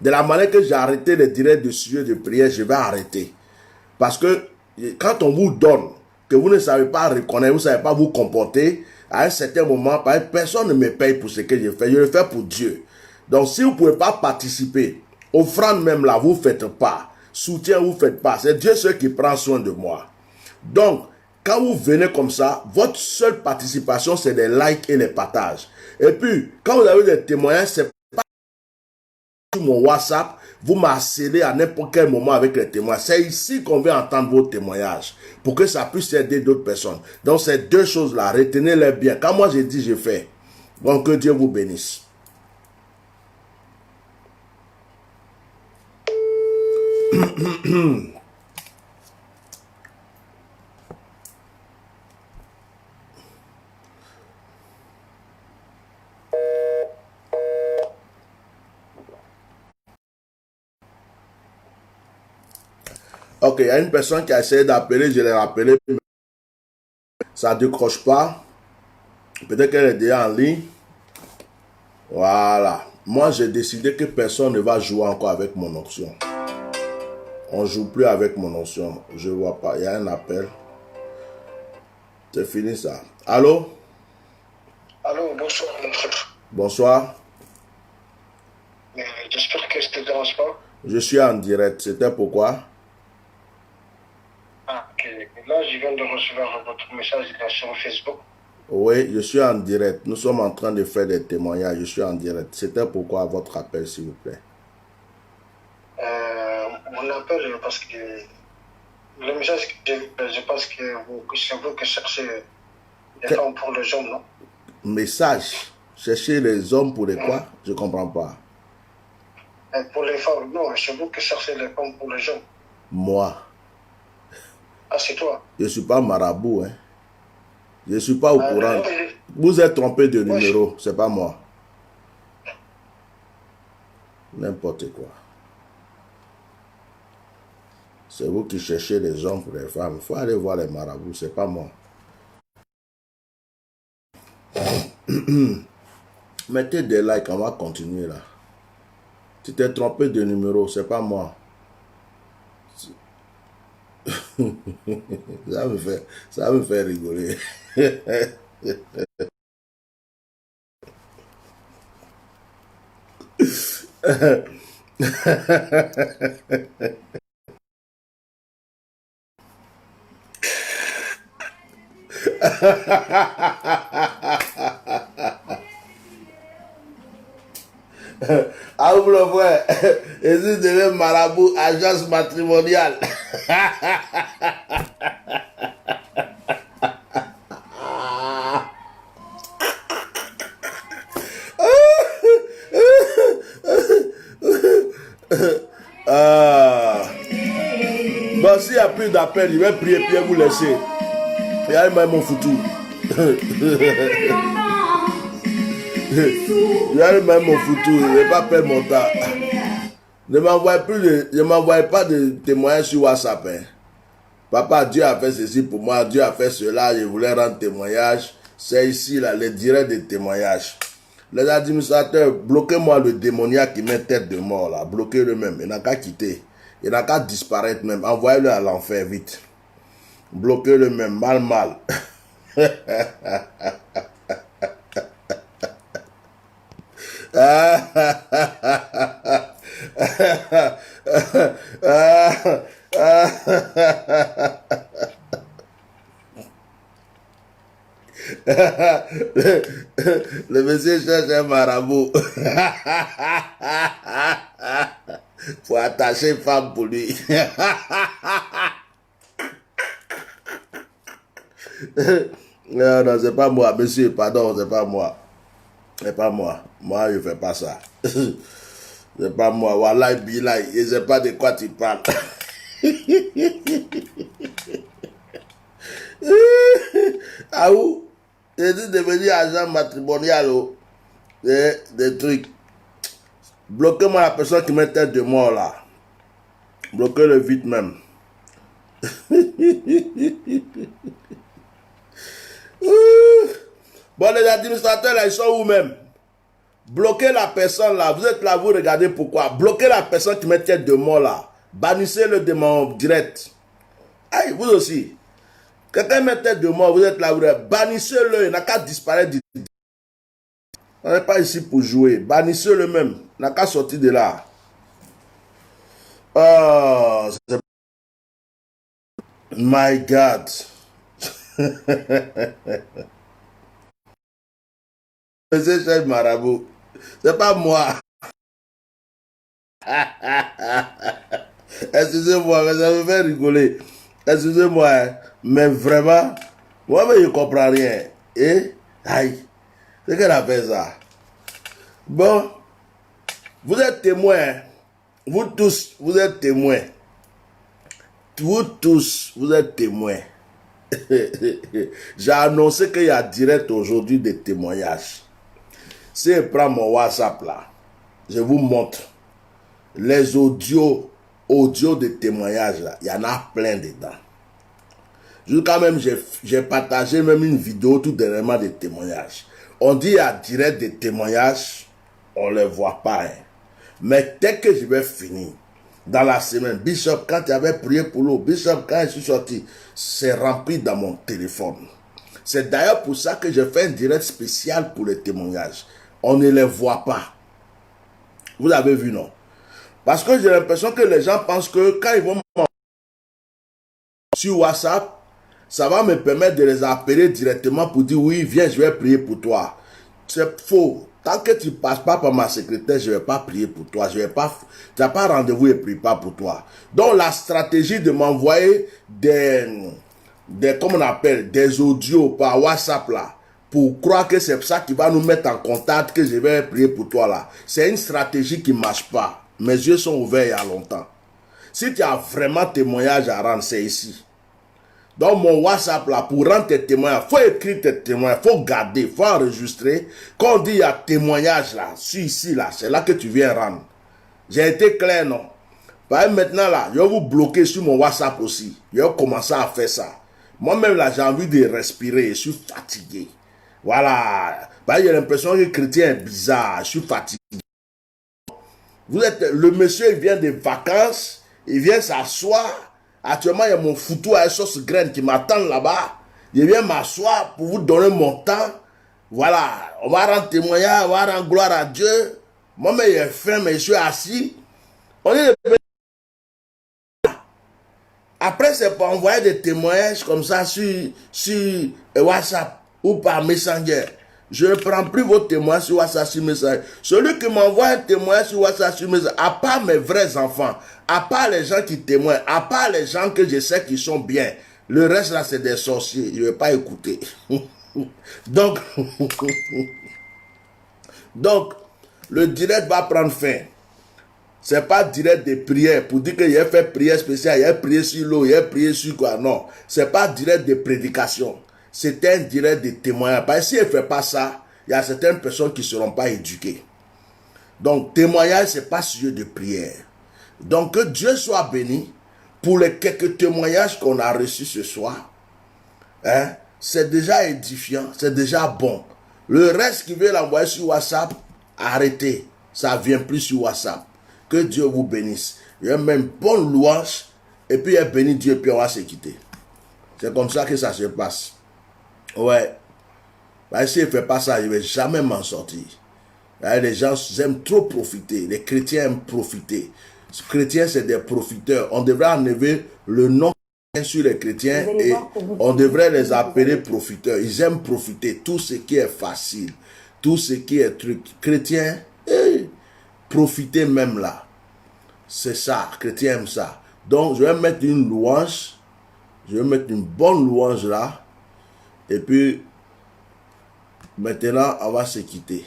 De la manière que j'ai arrêté les directs de sujet de prière, je vais arrêter. Parce que quand on vous donne, que vous ne savez pas reconnaître, vous ne savez pas vous comporter, à un certain moment, personne ne me paye pour ce que je fais. Je le fais pour Dieu. Donc, si vous ne pouvez pas participer, offrande même là, vous ne faites pas. Soutien, vous ne faites pas. C'est Dieu seul qui prend soin de moi. Donc, quand vous venez comme ça, votre seule participation, c'est les likes et les partages. Et puis, quand vous avez des témoignages, c'est pas sur mon WhatsApp, vous m'harcelez à n'importe quel moment avec les témoignages. C'est ici qu'on veut entendre vos témoignages pour que ça puisse aider d'autres personnes. Donc, ces deux choses-là, retenez-les bien. Quand moi j'ai dit, je fais. Donc, que Dieu vous bénisse. Ok, il y a une personne qui a essayé d'appeler, je l'ai rappelé, mais ça ne décroche pas. Peut-être qu'elle est déjà en ligne. Voilà. Moi, j'ai décidé que personne ne va jouer encore avec mon option. On ne joue plus avec mon option. Je ne vois pas. Il y a un appel. C'est fini ça. Allô? Allô, bonsoir mon frère. Bonsoir. J'espère que je ne te dérange pas. Je suis en direct. C'était pourquoi? Ah, ok. Là, je viens de recevoir votre message sur Facebook. Oui, je suis en direct. Nous sommes en train de faire des témoignages. Je suis en direct. C'était pourquoi votre appel, s'il vous plaît? Mon appel, parce que le message que je pense que c'est vous qui cherchez des femmes pour les hommes, non? Message? Chercher les hommes pour les quoi? Je ne comprends pas. Pour les femmes, non, c'est vous qui cherchez les femmes pour les hommes. Moi? Ah, c'est toi? Je ne suis pas marabout, hein. Je ne suis pas au courant. Vous êtes trompé de numéro, c'est pas moi. N'importe quoi. C'est vous qui cherchez les hommes pour les femmes. Il faut aller voir les marabouts, c'est pas moi. Mettez des likes, on va continuer là. Tu t'es trompé de numéro, c'est pas moi. Ça me fait rigoler. Ah, vous le voyez, Jésus devient marabout, agence matrimoniale. Bon, s'il n'y a plus d'appel, je vais prier, puis vous laisser. Et allez, mon foutu. J'allais même mon foutu, je ne vais pas perdre mon temps. Ne m'envoie pas de témoignages sur WhatsApp. Hein. Papa, Dieu a fait ceci pour moi, Dieu a fait cela, je voulais rendre témoignage. C'est ici, là, les directs de témoignages. Les administrateurs, bloquez-moi le démoniaque qui met tête de mort là. Bloquez-le même. Il n'a qu'à quitter. Il n'a qu'à disparaître même. Envoyez-le à l'enfer vite. Bloquez-le même. Mal, mal. Le monsieur cherche un marabout pour attacher une femme pour lui. Non, non, c'est pas moi, monsieur, pardon, c'est pas moi. C'est pas moi. Moi, je fais pas ça. C'est pas moi. Wallah, billah, je sais pas de quoi tu parles. Ah où? J'ai dit devenir agent matrimonial, oh. Des trucs. Bloquez-moi la personne qui met tête de mort là. Bloquez-le vite même. Bon, les administrateurs là, ils sont où même? Bloquez la personne là. Vous êtes là, vous regardez pourquoi. Bloquez la personne qui met tête de mort là. Bannissez-le de mon direct. Aïe, vous aussi. Quelqu'un met tête de mort, vous êtes là, vous êtes bannissez-le, il n'a qu'à disparaître. On n'est pas ici pour jouer. Bannissez-le même, il n'a qu'à sortir de là. Oh, my God. Monsieur chef marabout, c'est pas moi. Excusez-moi, mais ça me fait rigoler. Excusez-moi, hein, mais vraiment, moi, je ne comprends rien. Et, aïe, c'est qu'elle a fait ça. Bon, vous êtes témoins, vous tous, vous êtes témoins. Vous tous, vous êtes témoins. J'ai annoncé qu'il y a direct aujourd'hui des témoignages. Si je prends mon WhatsApp là, je vous montre les audios de témoignages là, il y en a plein dedans. Jusqu'à même, j'ai partagé même une vidéo tout dernièrement de témoignages. On dit à direct des témoignages, on ne les voit pas. Hein. Mais dès que je vais finir, dans la semaine, Bishop, quand tu avais prié pour l'eau, Bishop, quand je suis sorti, c'est rempli dans mon téléphone. C'est d'ailleurs pour ça que je fais un direct spécial pour les témoignages. On ne les voit pas. Vous avez vu, non? Parce que j'ai l'impression que les gens pensent que quand ils vont sur WhatsApp, ça va me permettre de les appeler directement pour dire oui, viens, je vais prier pour toi. C'est faux. Tant que tu ne passes pas par ma secrétaire, je ne vais pas prier pour toi. Tu n'as pas rendez-vous et prie pas pour toi. Donc la stratégie de m'envoyer comment on appelle, des audios par WhatsApp là, pour croire que c'est ça qui va nous mettre en contact, que je vais prier pour toi là. C'est une stratégie qui ne marche pas. Mes yeux sont ouverts il y a longtemps. Si tu as vraiment témoignage à rendre, c'est ici. Dans mon WhatsApp là, pour rendre tes témoignages, il faut écrire tes témoignages, il faut garder, il faut enregistrer. Quand on dit il y a témoignage là, ici là, c'est là que tu viens rendre. J'ai été clair, non? Maintenant là, je vais vous bloquer sur mon WhatsApp aussi. Je vais commencer à faire ça. Moi-même là, j'ai envie de respirer, je suis fatigué. Voilà. J'ai l'impression que le chrétien est bizarre, je suis fatigué. Le monsieur, il vient des vacances, il vient s'asseoir. Actuellement, il y a mon foutu à sauce graine qui m'attend là-bas. Je viens m'asseoir pour vous donner mon temps. Voilà. On va rendre témoignage, on va rendre gloire à Dieu. Moi-même, j'ai faim, mais je suis assis. On est Après, c'est pour envoyer des témoignages comme ça sur WhatsApp ou par Messenger. Je ne prends plus vos témoins sur WhatsApp sur Messenger. Celui qui m'envoie un témoin sur WhatsApp sur Messenger, à part mes vrais enfants, à part les gens qui témoignent, à part les gens que je sais qui sont bien, le reste là c'est des sorciers. Je ne vais pas écouter. Donc, le direct va prendre fin. Ce n'est pas direct de prière pour dire qu'il a fait prière spéciale, il a prié sur l'eau, il a prié sur quoi. Non, ce n'est pas direct de prédication. C'est un direct de témoignage. Parce que si elle ne fait pas ça, il y a certaines personnes qui ne seront pas éduquées. Donc, témoignage, ce n'est pas sujet de prière. Donc, que Dieu soit béni pour les quelques témoignages qu'on a reçus ce soir. Hein? C'est déjà édifiant, c'est déjà bon. Le reste qui veut l'envoyer sur WhatsApp, arrêtez. Ça ne vient plus sur WhatsApp. Que Dieu vous bénisse. Il y a même bonne louange. Et puis il bénit Dieu, puis on va se quitter. C'est comme ça que ça se passe. Ouais. Bah, si il ne fait pas ça, il ne va jamais m'en sortir. Là, les gens aiment trop profiter. Les chrétiens aiment profiter. Les chrétiens, c'est des profiteurs. On devrait enlever le nom sur les chrétiens et on devrait les appeler profiteurs. Ils aiment profiter. Tout ce qui est facile, tout ce qui est truc. Chrétiens, profitez même là. C'est ça. Chrétiens aiment ça. Donc, je vais mettre une louange. Je vais mettre une bonne louange là. Et puis, maintenant, on va se quitter.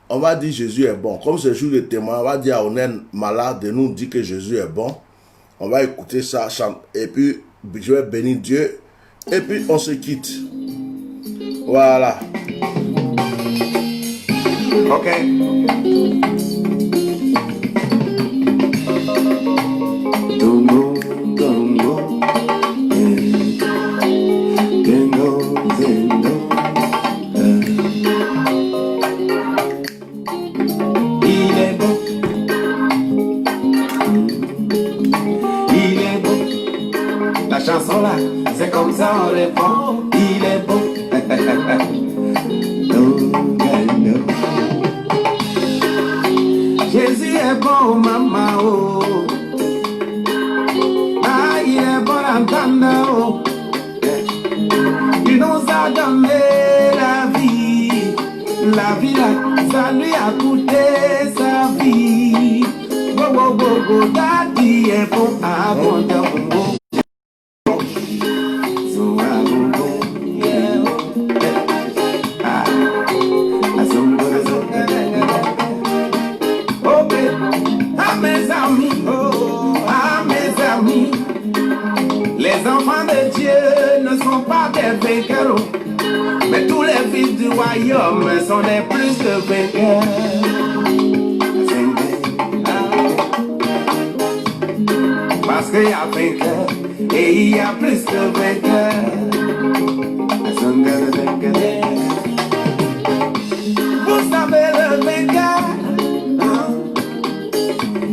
On va dire Jésus est bon. Comme c'est jour de témoin, on va dire à Onen malade de nous dire que Jésus est bon. On va écouter ça, et puis je vais bénir Dieu. Et puis on se quitte. Voilà. Ok. Dongo, dongo, dengo, dengo. Il est beau. Il est beau. La chanson là, c'est comme ça on répond. Il est beau. Dongo. Jésus est bon, maman. Oh. Ah, il est bon d'entendre. Oh. Il nous a donné la vie. La vie là, ça lui a coûté sa vie. Go, go, go, go, daddy est bon à bon de bon. So à bon bon, yeah. Ah, à son bon, ok, à mes amis, oh, à mes amis. Les enfants de Dieu ne sont pas des vainqueurs. Mais tous les fils du royaume sont des plus que vainqueurs. Parce qu'il y a vainqueur et il y a plus que vainqueur. Vous savez le vainqueur,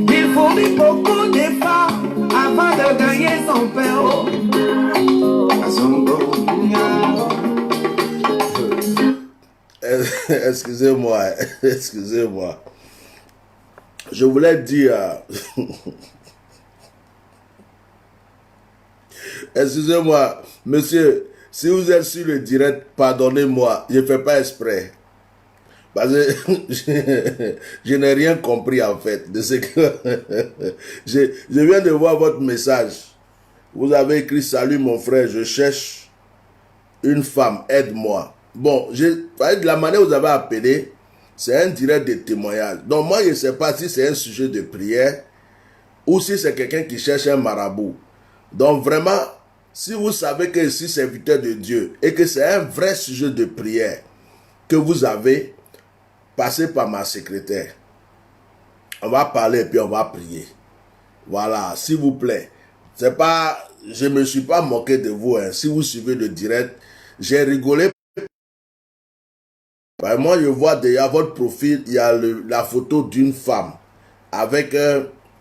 il fournit beaucoup d'efforts avant de gagner son père. Excusez-moi, excusez-moi. Je voulais dire... Excusez-moi, monsieur, si vous êtes sur le direct, pardonnez-moi, je ne fais pas exprès. Parce que je n'ai rien compris en fait de ce que... je viens de voir votre message. Vous avez écrit « Salut mon frère, je cherche une femme, aide-moi ». Bon, de la manière dont vous avez appelé, c'est un direct de témoignage. Donc moi, je ne sais pas si c'est un sujet de prière ou si c'est quelqu'un qui cherche un marabout. Donc vraiment, si vous savez que je suis serviteur de Dieu et que c'est un vrai sujet de prière que vous avez, passez par ma secrétaire. On va parler et puis on va prier. Voilà, s'il vous plaît. C'est pas, je ne me suis pas moqué de vous. Hein. Si vous suivez le direct, j'ai rigolé. Ben, moi, je vois déjà votre profil, il y a la photo d'une femme avec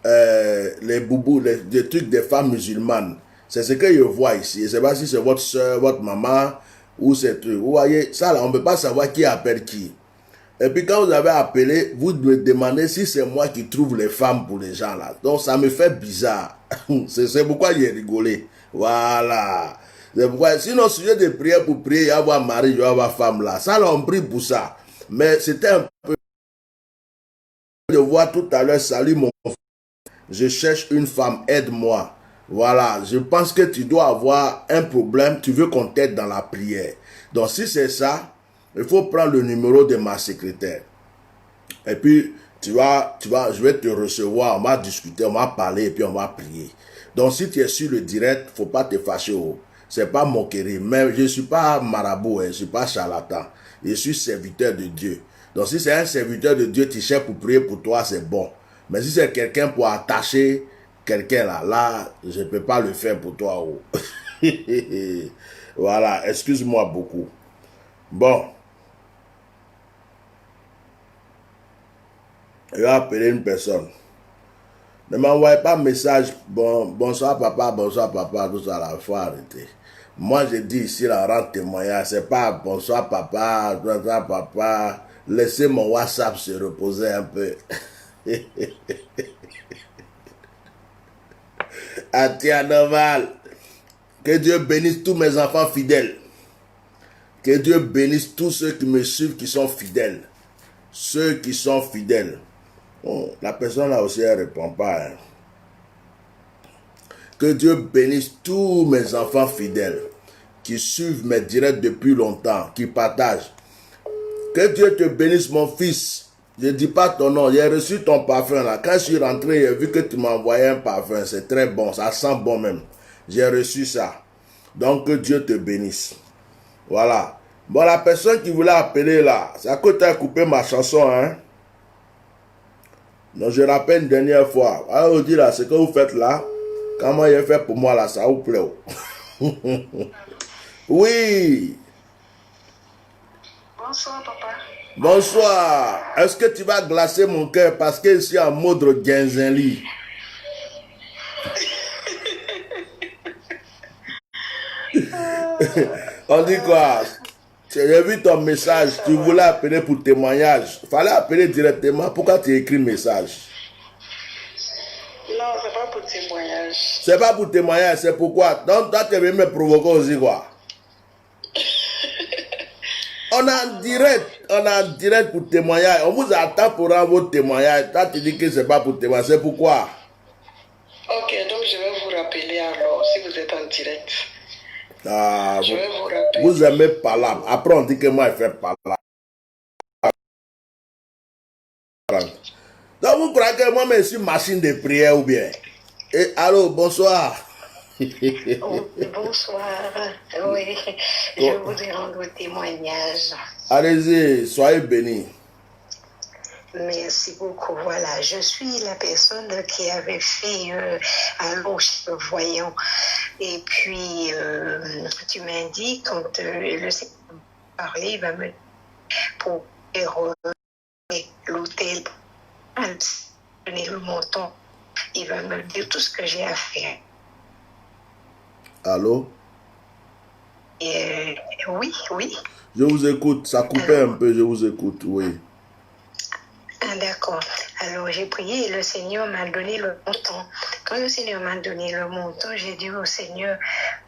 les boubous, les trucs des femmes musulmanes. C'est ce que je vois ici. Je ne sais pas si c'est votre soeur, votre maman ou ces trucs. Vous voyez, ça là, on ne peut pas savoir qui appelle qui. Et puis quand vous avez appelé, vous me demandez si c'est moi qui trouve les femmes pour les gens là. Donc ça me fait bizarre. C'est pourquoi j'ai rigolé. Voilà. C'est pourquoi, sinon, sujet de prière pour prier, il va y avoir mari, il va y avoir femme là. Ça, là, on prie pour ça. Mais c'était un peu... Je vois tout à l'heure, salut mon frère. Je cherche une femme, aide-moi. Voilà, je pense que tu dois avoir un problème, tu veux qu'on t'aide dans la prière. Donc si c'est ça, il faut prendre le numéro de ma secrétaire. Et puis, je vais te recevoir, on va discuter, on va parler et puis on va prier. Donc si tu es sur le direct, il ne faut pas te fâcher. C'est pas moquerie, mais je ne suis pas marabout, je ne suis pas charlatan. Je suis serviteur de Dieu. Donc si c'est un serviteur de Dieu, tu cherches pour prier pour toi, c'est bon. Mais si c'est quelqu'un pour attacher quelqu'un là, je ne peux pas le faire pour toi. Voilà, excuse-moi beaucoup. Bon. Je vais appeler une personne. Ne m'envoyez pas message, bonsoir papa, tout ça, là, il faut arrêter. Moi, je dis ici, là, rendre témoignage, c'est pas bonsoir papa, laissez mon WhatsApp se reposer un peu. Atia normal. Que Dieu bénisse tous mes enfants fidèles. Que Dieu bénisse tous ceux qui me suivent, qui sont fidèles. Ceux qui sont fidèles. Bon, la personne là aussi, elle ne répond pas. Hein. Que Dieu bénisse tous mes enfants fidèles qui suivent mes directs depuis longtemps, qui partagent. Que Dieu te bénisse, mon fils. Je ne dis pas ton nom. J'ai reçu ton parfum là. Quand je suis rentré, j'ai vu que tu m'as envoyé un parfum. C'est très bon. Ça sent bon même. J'ai reçu ça. Donc, que Dieu te bénisse. Voilà. Bon, la personne qui voulait appeler là, c'est à cause que tu as coupé ma chanson, hein. Donc, je rappelle une dernière fois. Alors, je dis là, ce que vous faites là, comment il est fait pour moi là, ça vous plaît. Oui. Bonsoir, papa. Bonsoir. Est-ce que tu vas glacer mon cœur parce que je suis en mode Genzenli? On dit quoi? J'ai vu ton message, tu voulais appeler pour témoignage. Fallait appeler directement. Pourquoi tu écris message? Non, c'est pas pour témoignage. C'est pas pour témoignage, c'est pourquoi? Donc toi tu veux me provoquer aussi quoi? On est en direct pour témoignage. On vous attend pour rendre votre témoignage. Toi tu dis que c'est pas pour témoignage, c'est pourquoi? Ok, donc je vais vous rappeler alors si vous êtes en direct. Ah, Je vais vous rappeler. vous aimez parler. Après, on dit que moi, je fais parler. Donc, vous croyez que moi, je suis machine de prière ou bien? Et allô, bonsoir. Oh, bonsoir. Oui, je voudrais rendre témoignage. Allez-y, soyez bénis. Merci beaucoup. Voilà, je suis la personne qui avait fait un long voyant. Et puis, tu m'as dit, quand le Seigneur parlait, il va me pour faire l'hôtel, donner le montant. Il va me dire tout ce que j'ai à faire. Allô? Oui, oui. Je vous écoute. Ça coupait un peu, je vous écoute, oui. Ah, d'accord. Alors j'ai prié et le Seigneur m'a donné le montant. Quand le Seigneur m'a donné le montant, j'ai dit au Seigneur,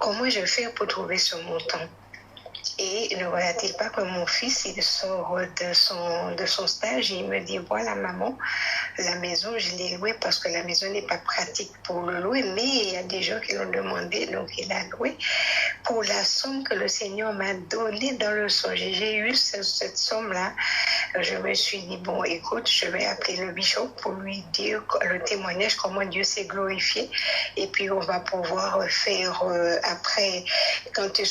comment je fais pour trouver ce montant? Et ne voilà-t-il pas que mon fils, il sort de son stage et il me dit, voilà maman, la maison, je l'ai louée parce que la maison n'est pas pratique pour le louer, mais il y a des gens qui l'ont demandé, donc il a loué pour la somme que le Seigneur m'a donnée dans le songe. Et j'ai eu cette somme-là. Je me suis dit, bon, écoute, je vais appeler le bishop pour lui dire le témoignage, comment Dieu s'est glorifié. Et puis, on va pouvoir faire après, quand tu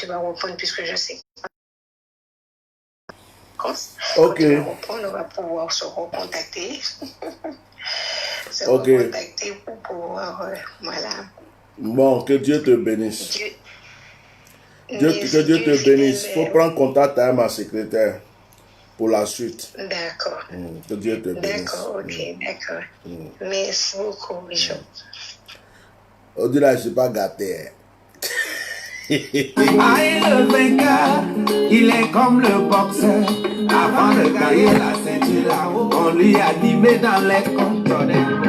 vas reprendre, puisque je sais Ok. on va pouvoir se recontacter. Ok. Recontacter pour pouvoir, voilà. Bon, que Dieu te bénisse. Que Dieu te bénisse. Il faut prendre contact avec ma secrétaire pour la suite. D'accord. Que Dieu te bénisse. D'accord, ok, d'accord. Merci beaucoup, Bishop. On dit là, je ne suis pas gâté. Aïe, le vainqueur, il est comme le boxeur. Avant de gagner la ceinture là-haut, on lui a dit, mais dans les conteneurs.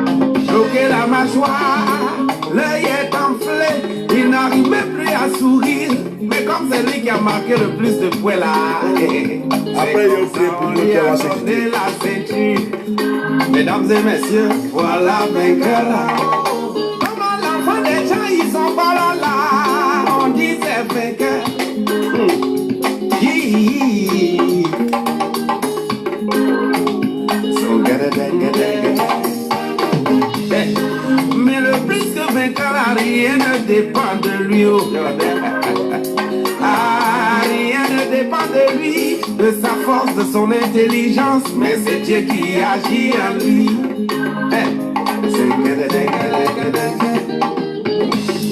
Choqué la mâchoire, l'œil est enflé, il n'arrive même plus à sourire. Mais comme c'est lui qui a marqué le plus de points là, après il faut pour lui a donné la ceinture. Mesdames et messieurs, voilà vainqueur là. Comment l'enfant des gens, ils sont pas là, on dit c'est vainqueur. Mais le plus que vainqueur, rien ne dépend de lui. Ah, rien ne dépend de lui, de sa force, de son intelligence, mais c'est Dieu qui agit en lui.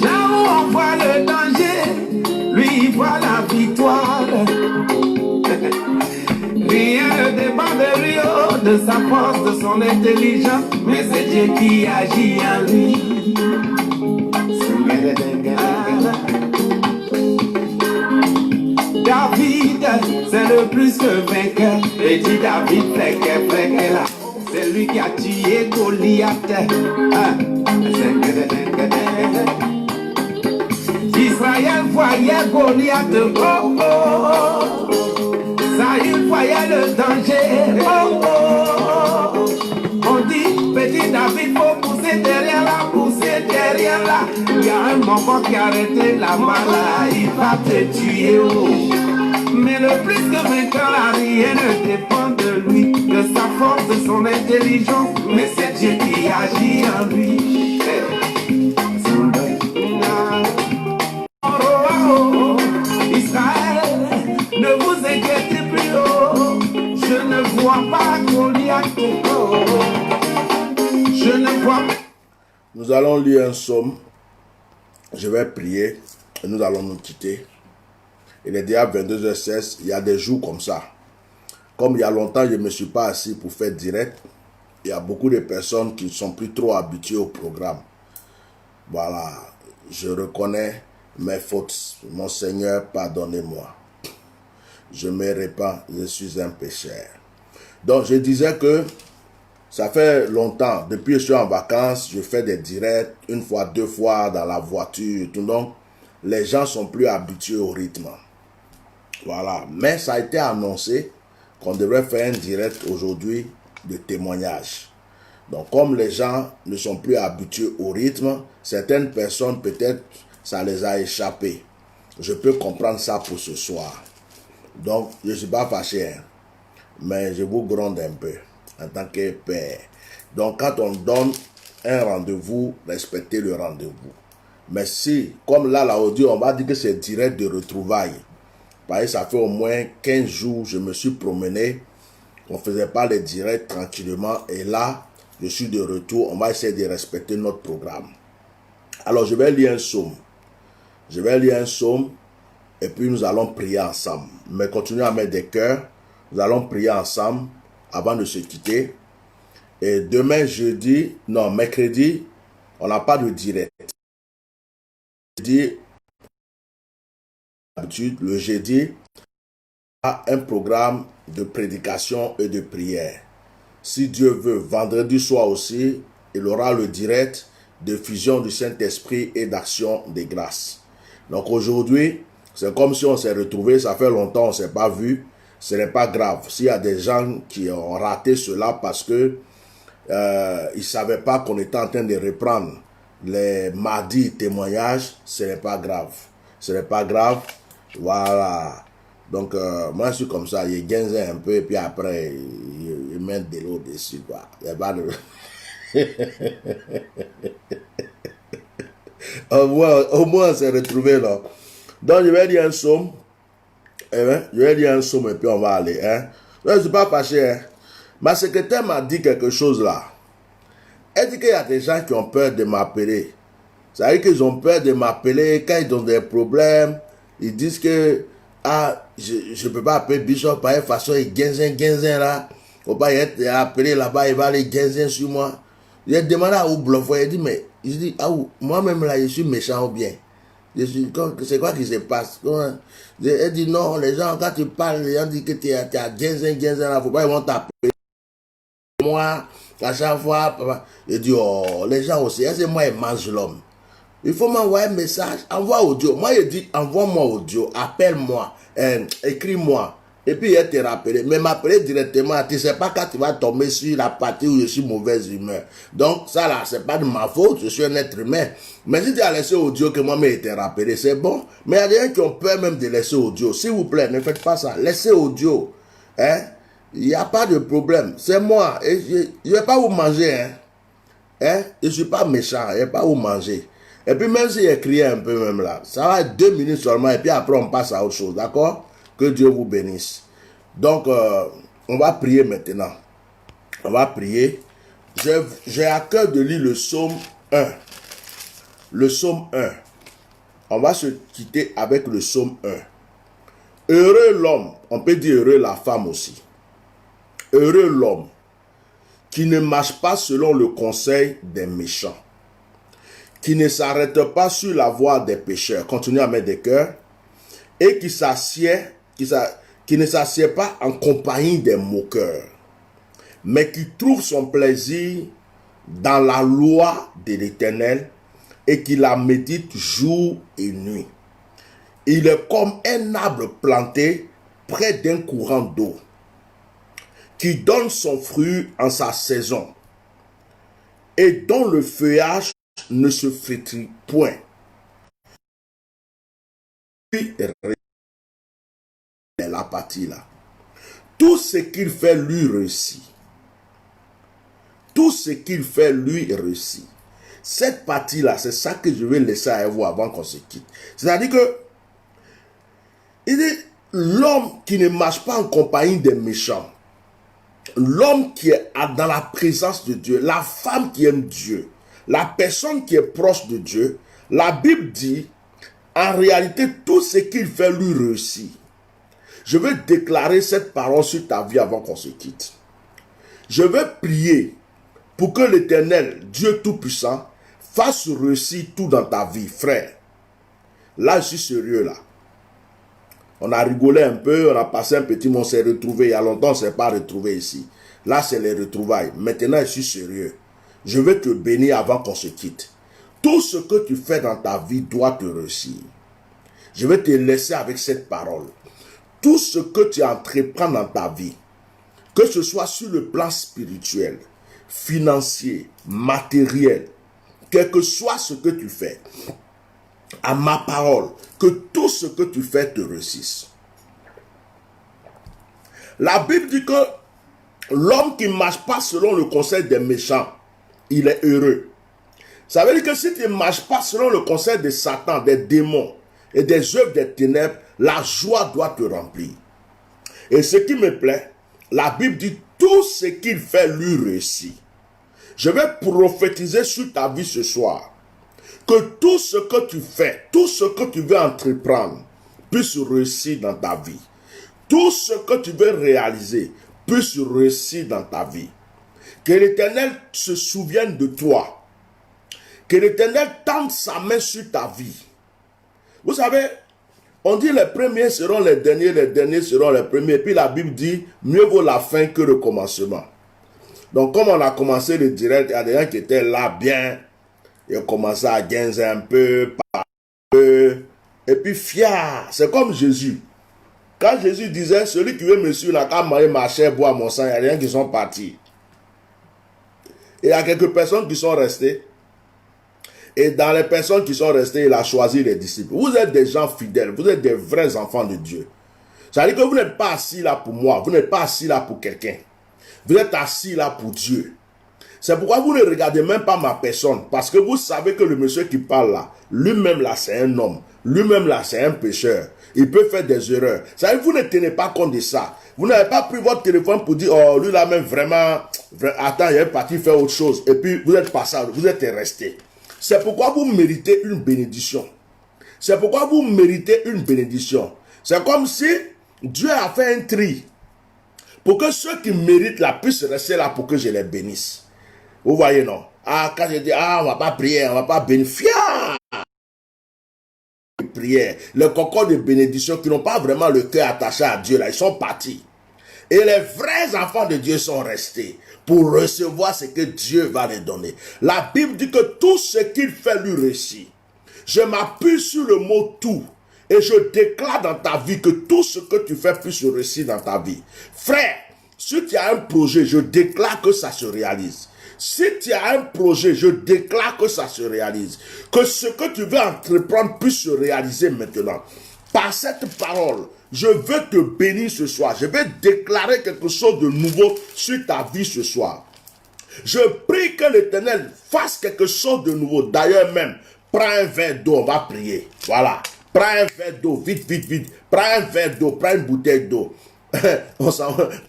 Là où on voit le danger, lui il voit la victoire. de sa force, de son intelligence, mais c'est Dieu qui agit en lui. David, c'est le plus que vainqueur. Et dit David, fleque là. C'est lui qui a tué Goliath. Israël voyait Goliath, oh oh. Saül voyait le danger, oh oh. On dit, petit David, faut pousser derrière là, Il y a un moment qui a arrêté la balle, il va te tuer, oh. Mais le plus que vainqueur, rien ne dépend de lui, de sa force, de son intelligence, mais c'est Dieu qui agit en lui. Israël, ne vous inquiétez plus, oh. Je ne vois pas Goliath, oh. Je ne vois pas. Nous allons lire un psaume. Je vais prier et nous allons nous quitter. Il est déjà 22h16. Il y a des jours comme ça. Comme il y a longtemps, je ne me suis pas assis pour faire direct. Il y a beaucoup de personnes qui ne sont plus trop habituées au programme. Voilà. Je reconnais mes fautes. Mon Seigneur, pardonnez-moi. Je me répands. Je suis un pécheur. Donc, je disais que ça fait longtemps, depuis que je suis en vacances, je fais des directs, une fois, deux fois dans la voiture, tout. Donc, les gens sont plus habitués au rythme. Voilà. Mais ça a été annoncé qu'on devrait faire un direct aujourd'hui de témoignage. Donc, comme les gens ne sont plus habitués au rythme, certaines personnes, peut-être, ça les a échappés. Je peux comprendre ça pour ce soir. Donc, je ne suis pas fâché, hein, mais je vous gronde un peu en tant que père. Donc, quand on donne un rendez-vous, respectez le rendez-vous. Mais si, comme là, l'audio, on va dire que c'est direct de retrouvailles. Parce que ça fait au moins 15 jours, je me suis promené. On ne faisait pas les directs tranquillement. Et là, je suis de retour. On va essayer de respecter notre programme. Alors, je vais lire un psaume. Je vais lire un psaume. Et puis, nous allons prier ensemble. Mais continuez à mettre des cœurs. Nous allons prier ensemble avant de se quitter. Et demain, mercredi, on n'a pas de direct. Le jeudi, a un programme de prédication et de prière. Si Dieu veut, vendredi soir aussi, il aura le direct de fusion du Saint-Esprit et d'action des grâces. Donc aujourd'hui, c'est comme si on s'est retrouvés, ça fait longtemps on ne s'est pas vu. Ce n'est pas grave. S'il y a des gens qui ont raté cela parce que ils ne savaient pas qu'on était en train de reprendre les mardis témoignages, ce n'est pas grave. Ce n'est pas grave. Voilà. Donc, moi, je suis comme ça. Il gagne un peu et puis après, il met de l'eau dessus, quoi. Il n'y a pas de... au moins, on s'est retrouvé là. Donc, je vais dire un psaume. Je vais dire un psaume et puis on va aller. Hein. Je ne suis pas fâché. Hein. Ma secrétaire m'a dit quelque chose là. Elle dit qu'il y a des gens qui ont peur de m'appeler. Ça veut dire qu'ils ont peur de m'appeler quand ils ont des problèmes. Ils disent que je ne peux pas appeler Bishop par une façon, il gagne là. Il ne faut pas être appelé là-bas, il va aller gagner sur moi. J'ai demandé à Oublof, il dit, mais moi-même là, je suis méchant ou bien. C'est quoi qui se passe? Elle dit non, les gens, quand tu parles, les gens disent que tu as 15 ans, il ne faut pas, ils vont t'appeler. Moi, à chaque fois, papa, je dis, oh, les gens aussi, est-ce que moi, ils mangent l'homme? Il faut m'envoyer un message, envoie audio. Moi, je dis, envoie-moi audio, appelle-moi, écris-moi. Et puis, il te rappelle. Mais m'appeler directement, tu ne sais pas quand tu vas tomber sur la partie où je suis mauvaise humeur. Donc, ça là, ce n'est pas de ma faute, je suis un être humain. Mais si tu as laissé audio que moi-même été rappelé, c'est bon. Mais il y a des gens qui ont peur même de laisser audio. S'il vous plaît, ne faites pas ça. Laissez audio. Hein? Il n'y a pas de problème. C'est moi. Et je ne vais pas vous manger. Hein? Hein? Je ne suis pas méchant. Je ne vais pas vous manger. Et puis même si j'ai crié un peu même là, ça va être 2 minutes seulement. Et puis après, on passe à autre chose. D'accord? Que Dieu vous bénisse. Donc, on va prier maintenant. On va prier. J'ai à cœur de lire le psaume 1. Le psaume 1. On va se quitter avec le psaume 1. Heureux l'homme. On peut dire heureux la femme aussi. Heureux l'homme qui ne marche pas selon le conseil des méchants, qui ne s'arrête pas sur la voie des pécheurs, continue à mettre des cœurs, et qui ne s'assied pas en compagnie des moqueurs, mais qui trouve son plaisir dans la loi de l'Éternel et qui la médite jour et nuit. Il est comme un arbre planté près d'un courant d'eau, qui donne son fruit en sa saison et dont le feuillage ne se flétrit point. La partie là. Tout ce qu'il fait lui réussit. Tout ce qu'il fait lui réussit. Cette partie là, c'est ça que je vais laisser à vous avant qu'on se quitte. C'est-à-dire que il dit l'homme qui ne marche pas en compagnie des méchants, l'homme qui est dans la présence de Dieu, la femme qui aime Dieu, la personne qui est proche de Dieu, la Bible dit, en réalité, tout ce qu'il fait lui réussit. Je vais déclarer cette parole sur ta vie avant qu'on se quitte. Je vais prier pour que l'Éternel, Dieu Tout-Puissant, fasse réussir tout dans ta vie, frère. Là, je suis sérieux, là. On a rigolé un peu, on a passé un petit moment, on s'est retrouvé. Il y a longtemps, on ne s'est pas retrouvé ici. Là, c'est les retrouvailles. Maintenant, je suis sérieux. Je vais te bénir avant qu'on se quitte. Tout ce que tu fais dans ta vie doit te réussir. Je vais te laisser avec cette parole. Tout ce que tu entreprends dans ta vie, que ce soit sur le plan spirituel, financier, matériel, quel que soit ce que tu fais, à ma parole, que tout ce que tu fais te réussisse. La Bible dit que l'homme qui ne marche pas selon le conseil des méchants, il est heureux. Ça veut dire que si tu ne marches pas selon le conseil de Satan, des démons et des œuvres des ténèbres, la joie doit te remplir. Et ce qui me plaît, la Bible dit tout ce qu'il fait lui réussit. Je vais prophétiser sur ta vie ce soir. Que tout ce que tu fais, tout ce que tu veux entreprendre, puisse réussir dans ta vie. Tout ce que tu veux réaliser, puisse réussir dans ta vie. Que l'Éternel se souvienne de toi. Que l'Éternel tende sa main sur ta vie. Vous savez, on dit les premiers seront les derniers seront les premiers. Et puis la Bible dit, mieux vaut la fin que le commencement. Donc comme on a commencé le direct, il y a des gens qui étaient là bien. Ils ont commencé à gagner un peu, par peu. Et puis fier. C'est comme Jésus. Quand Jésus disait, celui qui veut me suivre n'a qu'à manger ma chair, boire mon sang, il y a des gens qui sont partis. Et il y a quelques personnes qui sont restées. Et dans les personnes qui sont restées, il a choisi les disciples. Vous êtes des gens fidèles. Vous êtes des vrais enfants de Dieu. Ça veut dire que vous n'êtes pas assis là pour moi. Vous n'êtes pas assis là pour quelqu'un. Vous êtes assis là pour Dieu. C'est pourquoi vous ne regardez même pas ma personne. Parce que vous savez que le monsieur qui parle là, lui-même là, c'est un homme. Lui-même là, c'est un pécheur. Il peut faire des erreurs. Ça veut dire que vous ne tenez pas compte de ça. Vous n'avez pas pris votre téléphone pour dire, oh, lui là même vraiment, attends, il est parti faire autre chose. Et puis, vous êtes passé, vous êtes resté. C'est pourquoi vous méritez une bénédiction. C'est pourquoi vous méritez une bénédiction. C'est comme si Dieu a fait un tri. Pour que ceux qui méritent là puissent rester là pour que je les bénisse. Vous voyez, non? Ah, quand je dis, ah, on va pas prier, on va pas bénir. Prière. Les cocos de bénédiction qui n'ont pas vraiment le cœur attaché à Dieu, là, ils sont partis. Et les vrais enfants de Dieu sont restés pour recevoir ce que Dieu va les donner. La Bible dit que tout ce qu'il fait lui réussit. Je m'appuie sur le mot tout. Et je déclare dans ta vie que tout ce que tu fais puisse réussir dans ta vie. Frère, si tu as un projet, je déclare que ça se réalise. Si tu as un projet, je déclare que ça se réalise. Que ce que tu veux entreprendre puisse se réaliser maintenant. Par cette parole, je veux te bénir ce soir. Je vais déclarer quelque chose de nouveau sur ta vie ce soir. Je prie que l'Éternel fasse quelque chose de nouveau. D'ailleurs même, prends un verre d'eau, on va prier. Voilà. Prends un verre d'eau, vite, vite, vite. Prends un verre d'eau, prends une bouteille d'eau.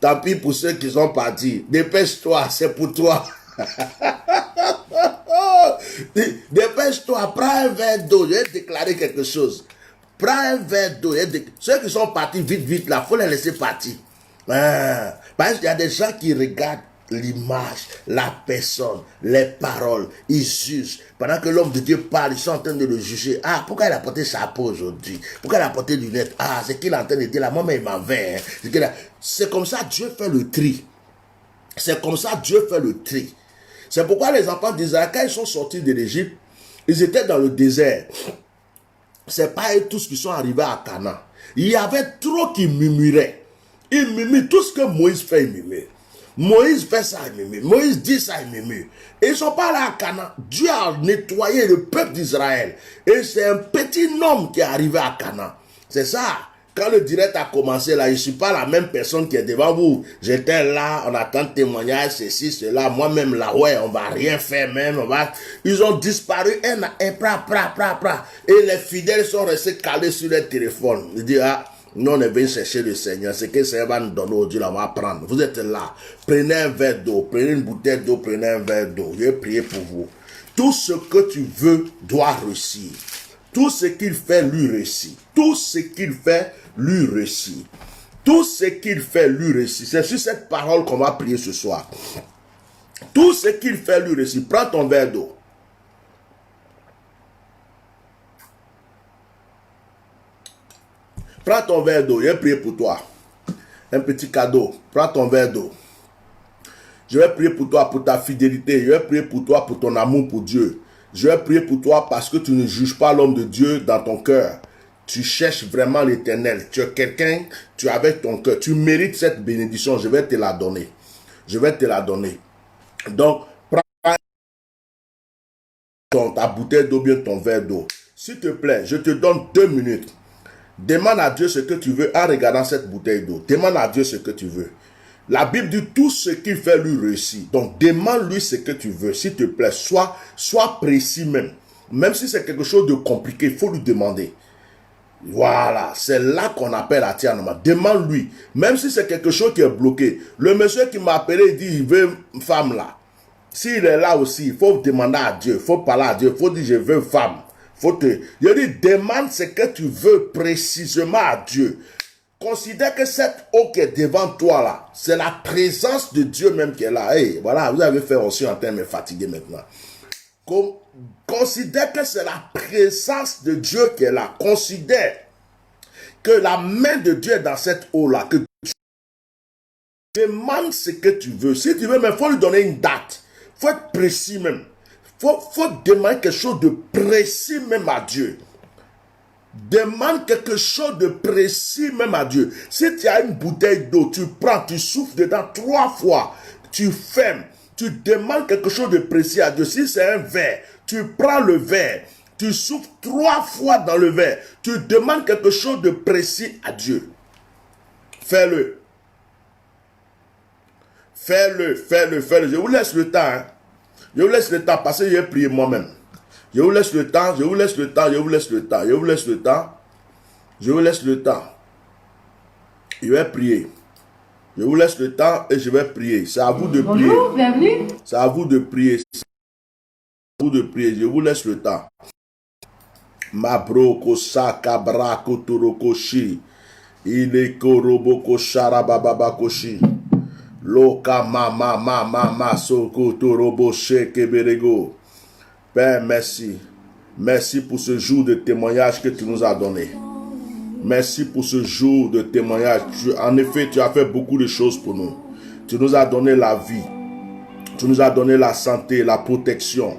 Tant pis pour ceux qui sont partis. Dépêche-toi, c'est pour toi. Dépêche-toi, prends un verre d'eau. Je vais déclarer quelque chose. Prends un verre d'eau. Ceux qui sont partis vite, vite, là, il faut les laisser partir. Parce qu'il y a des gens qui regardent l'image, la personne, les paroles. Ils jugent. Pendant que l'homme de Dieu parle, ils sont en train de le juger. Ah, pourquoi il a porté chapeau aujourd'hui? Pourquoi il a porté lunettes? Ah, c'est qu'il est en train de dire là, moi-même il m'en va. Hein. C'est comme ça Dieu fait le tri. C'est comme ça Dieu fait le tri. C'est pourquoi les enfants d'Israël, quand ils sont sortis de l'Égypte, ils étaient dans le désert. C'est pas eux tous qui sont arrivés à Canaan. Il y avait trop qui murmuraient. Ils murmurent. Tout ce que Moïse fait, il murmure. Moïse fait ça, il murmure. Moïse dit ça, il murmure. Et ils ne sont pas là à Canaan. Dieu a nettoyé le peuple d'Israël. Et c'est un petit homme qui est arrivé à Canaan. C'est ça. Quand le direct a commencé là, je ne suis pas la même personne qui est devant vous. J'étais là, on attend témoignage, ceci, cela. Moi-même là, ouais, on va rien faire même. Ils ont disparu un à un, pra. Et les fidèles sont restés calés sur leur téléphone. Ils disent, ah, nous on est venu chercher le Seigneur. C'est que le Seigneur va nous donner aujourd'hui, là, on va prendre. Vous êtes là. Prenez un verre d'eau, prenez une bouteille d'eau, prenez un verre d'eau. Je vais prier pour vous. Tout ce que tu veux doit réussir. Tout ce qu'il fait, lui réussit. Tout ce qu'il fait, lui réussit. Tout ce qu'il fait, lui réussit. C'est sur cette parole qu'on va prier ce soir. Tout ce qu'il fait, lui réussit. Prends ton verre d'eau. Prends ton verre d'eau. Je vais prier pour toi. Un petit cadeau. Prends ton verre d'eau. Je vais prier pour toi, pour ta fidélité. Je vais prier pour toi, pour ton amour pour Dieu. Je vais prier pour toi parce que tu ne juges pas l'homme de Dieu dans ton cœur. Tu cherches vraiment l'Éternel. Tu es quelqu'un, tu es avec ton cœur. Tu mérites cette bénédiction. Je vais te la donner. Je vais te la donner. Donc, prends ta bouteille d'eau, bien ton verre d'eau. S'il te plaît, je te donne 2 minutes. Demande à Dieu ce que tu veux en regardant cette bouteille d'eau. Demande à Dieu ce que tu veux. La Bible dit tout ce qu'il fait lui réussit. Donc demande-lui ce que tu veux. S'il te plaît, sois précis même. Même si c'est quelque chose de compliqué, il faut lui demander. Voilà, c'est là qu'on appelle attianement. Demande-lui. Même si c'est quelque chose qui est bloqué. Le monsieur qui m'a appelé, il dit il veut une femme là. S'il est là aussi, il faut demander à Dieu. Il faut parler à Dieu. Il faut dire je veux une femme. Je dis demande ce que tu veux précisément à Dieu. Considère que cette eau qui est devant toi là, c'est la présence de Dieu même qui est là. Hey, voilà, vous avez fait aussi en train de me fatiguer maintenant. Considère que c'est la présence de Dieu qui est là. Considère que la main de Dieu est dans cette eau là. Que Dieu demande ce que tu veux. Si tu veux, mais il faut lui donner une date. Il faut être précis même. Il faut demander quelque chose de précis même à Dieu. Demande quelque chose de précis même à Dieu. Si tu as une bouteille d'eau, tu prends, tu souffles dedans 3 fois, tu fermes, tu demandes quelque chose de précis à Dieu. Si c'est un verre, tu prends le verre, tu souffles 3 fois dans le verre, tu demandes quelque chose de précis à Dieu. Fais-le. Fais-le. Je vous laisse le temps. Hein. Je vous laisse le temps parce que je vais prier moi-même. Je vous laisse le temps. Je vous laisse le temps. Je vais prier. Je vous laisse le temps et je vais prier. C'est à vous de prier. Bonjour, bienvenue. C'est à vous de prier. Je vous laisse le temps. Mabroko sakabra kotorokoshi. Ileko roboko sharabababakoshi. Loka mama soko torobo shekeberego. Père, merci. Merci pour ce jour de témoignage que tu nous as donné. Merci pour ce jour de témoignage. En effet, tu as fait beaucoup de choses pour nous. Tu nous as donné la vie. Tu nous as donné la santé, la protection.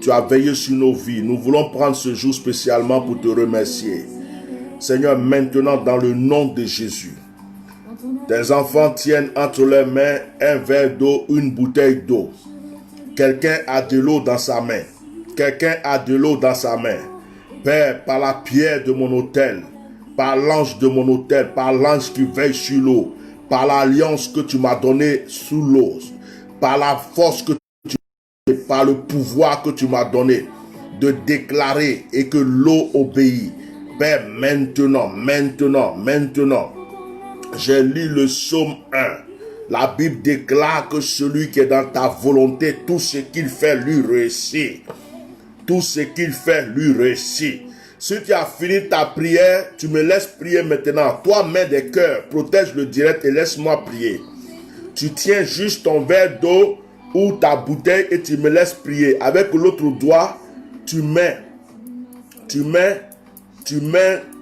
Tu as veillé sur nos vies. Nous voulons prendre ce jour spécialement pour te remercier. Seigneur, maintenant dans le nom de Jésus, tes enfants tiennent entre leurs mains un verre d'eau, une bouteille d'eau. Quelqu'un a de l'eau dans sa main. Père, par la pierre de mon autel, par l'ange de mon autel, par l'ange qui veille sur l'eau, par l'alliance que tu m'as donnée sous l'eau, par la force que tu m'as donnée, par le pouvoir que tu m'as donné de déclarer et que l'eau obéit. Père, maintenant, j'ai lu le psaume 1. La Bible déclare que celui qui est dans ta volonté, tout ce qu'il fait lui réussit. Si tu as fini ta prière, tu me laisses prier maintenant. Toi, main des cœurs, protège le direct et laisse-moi prier. Tu tiens juste ton verre d'eau ou ta bouteille et tu me laisses prier. Avec l'autre doigt, tu mets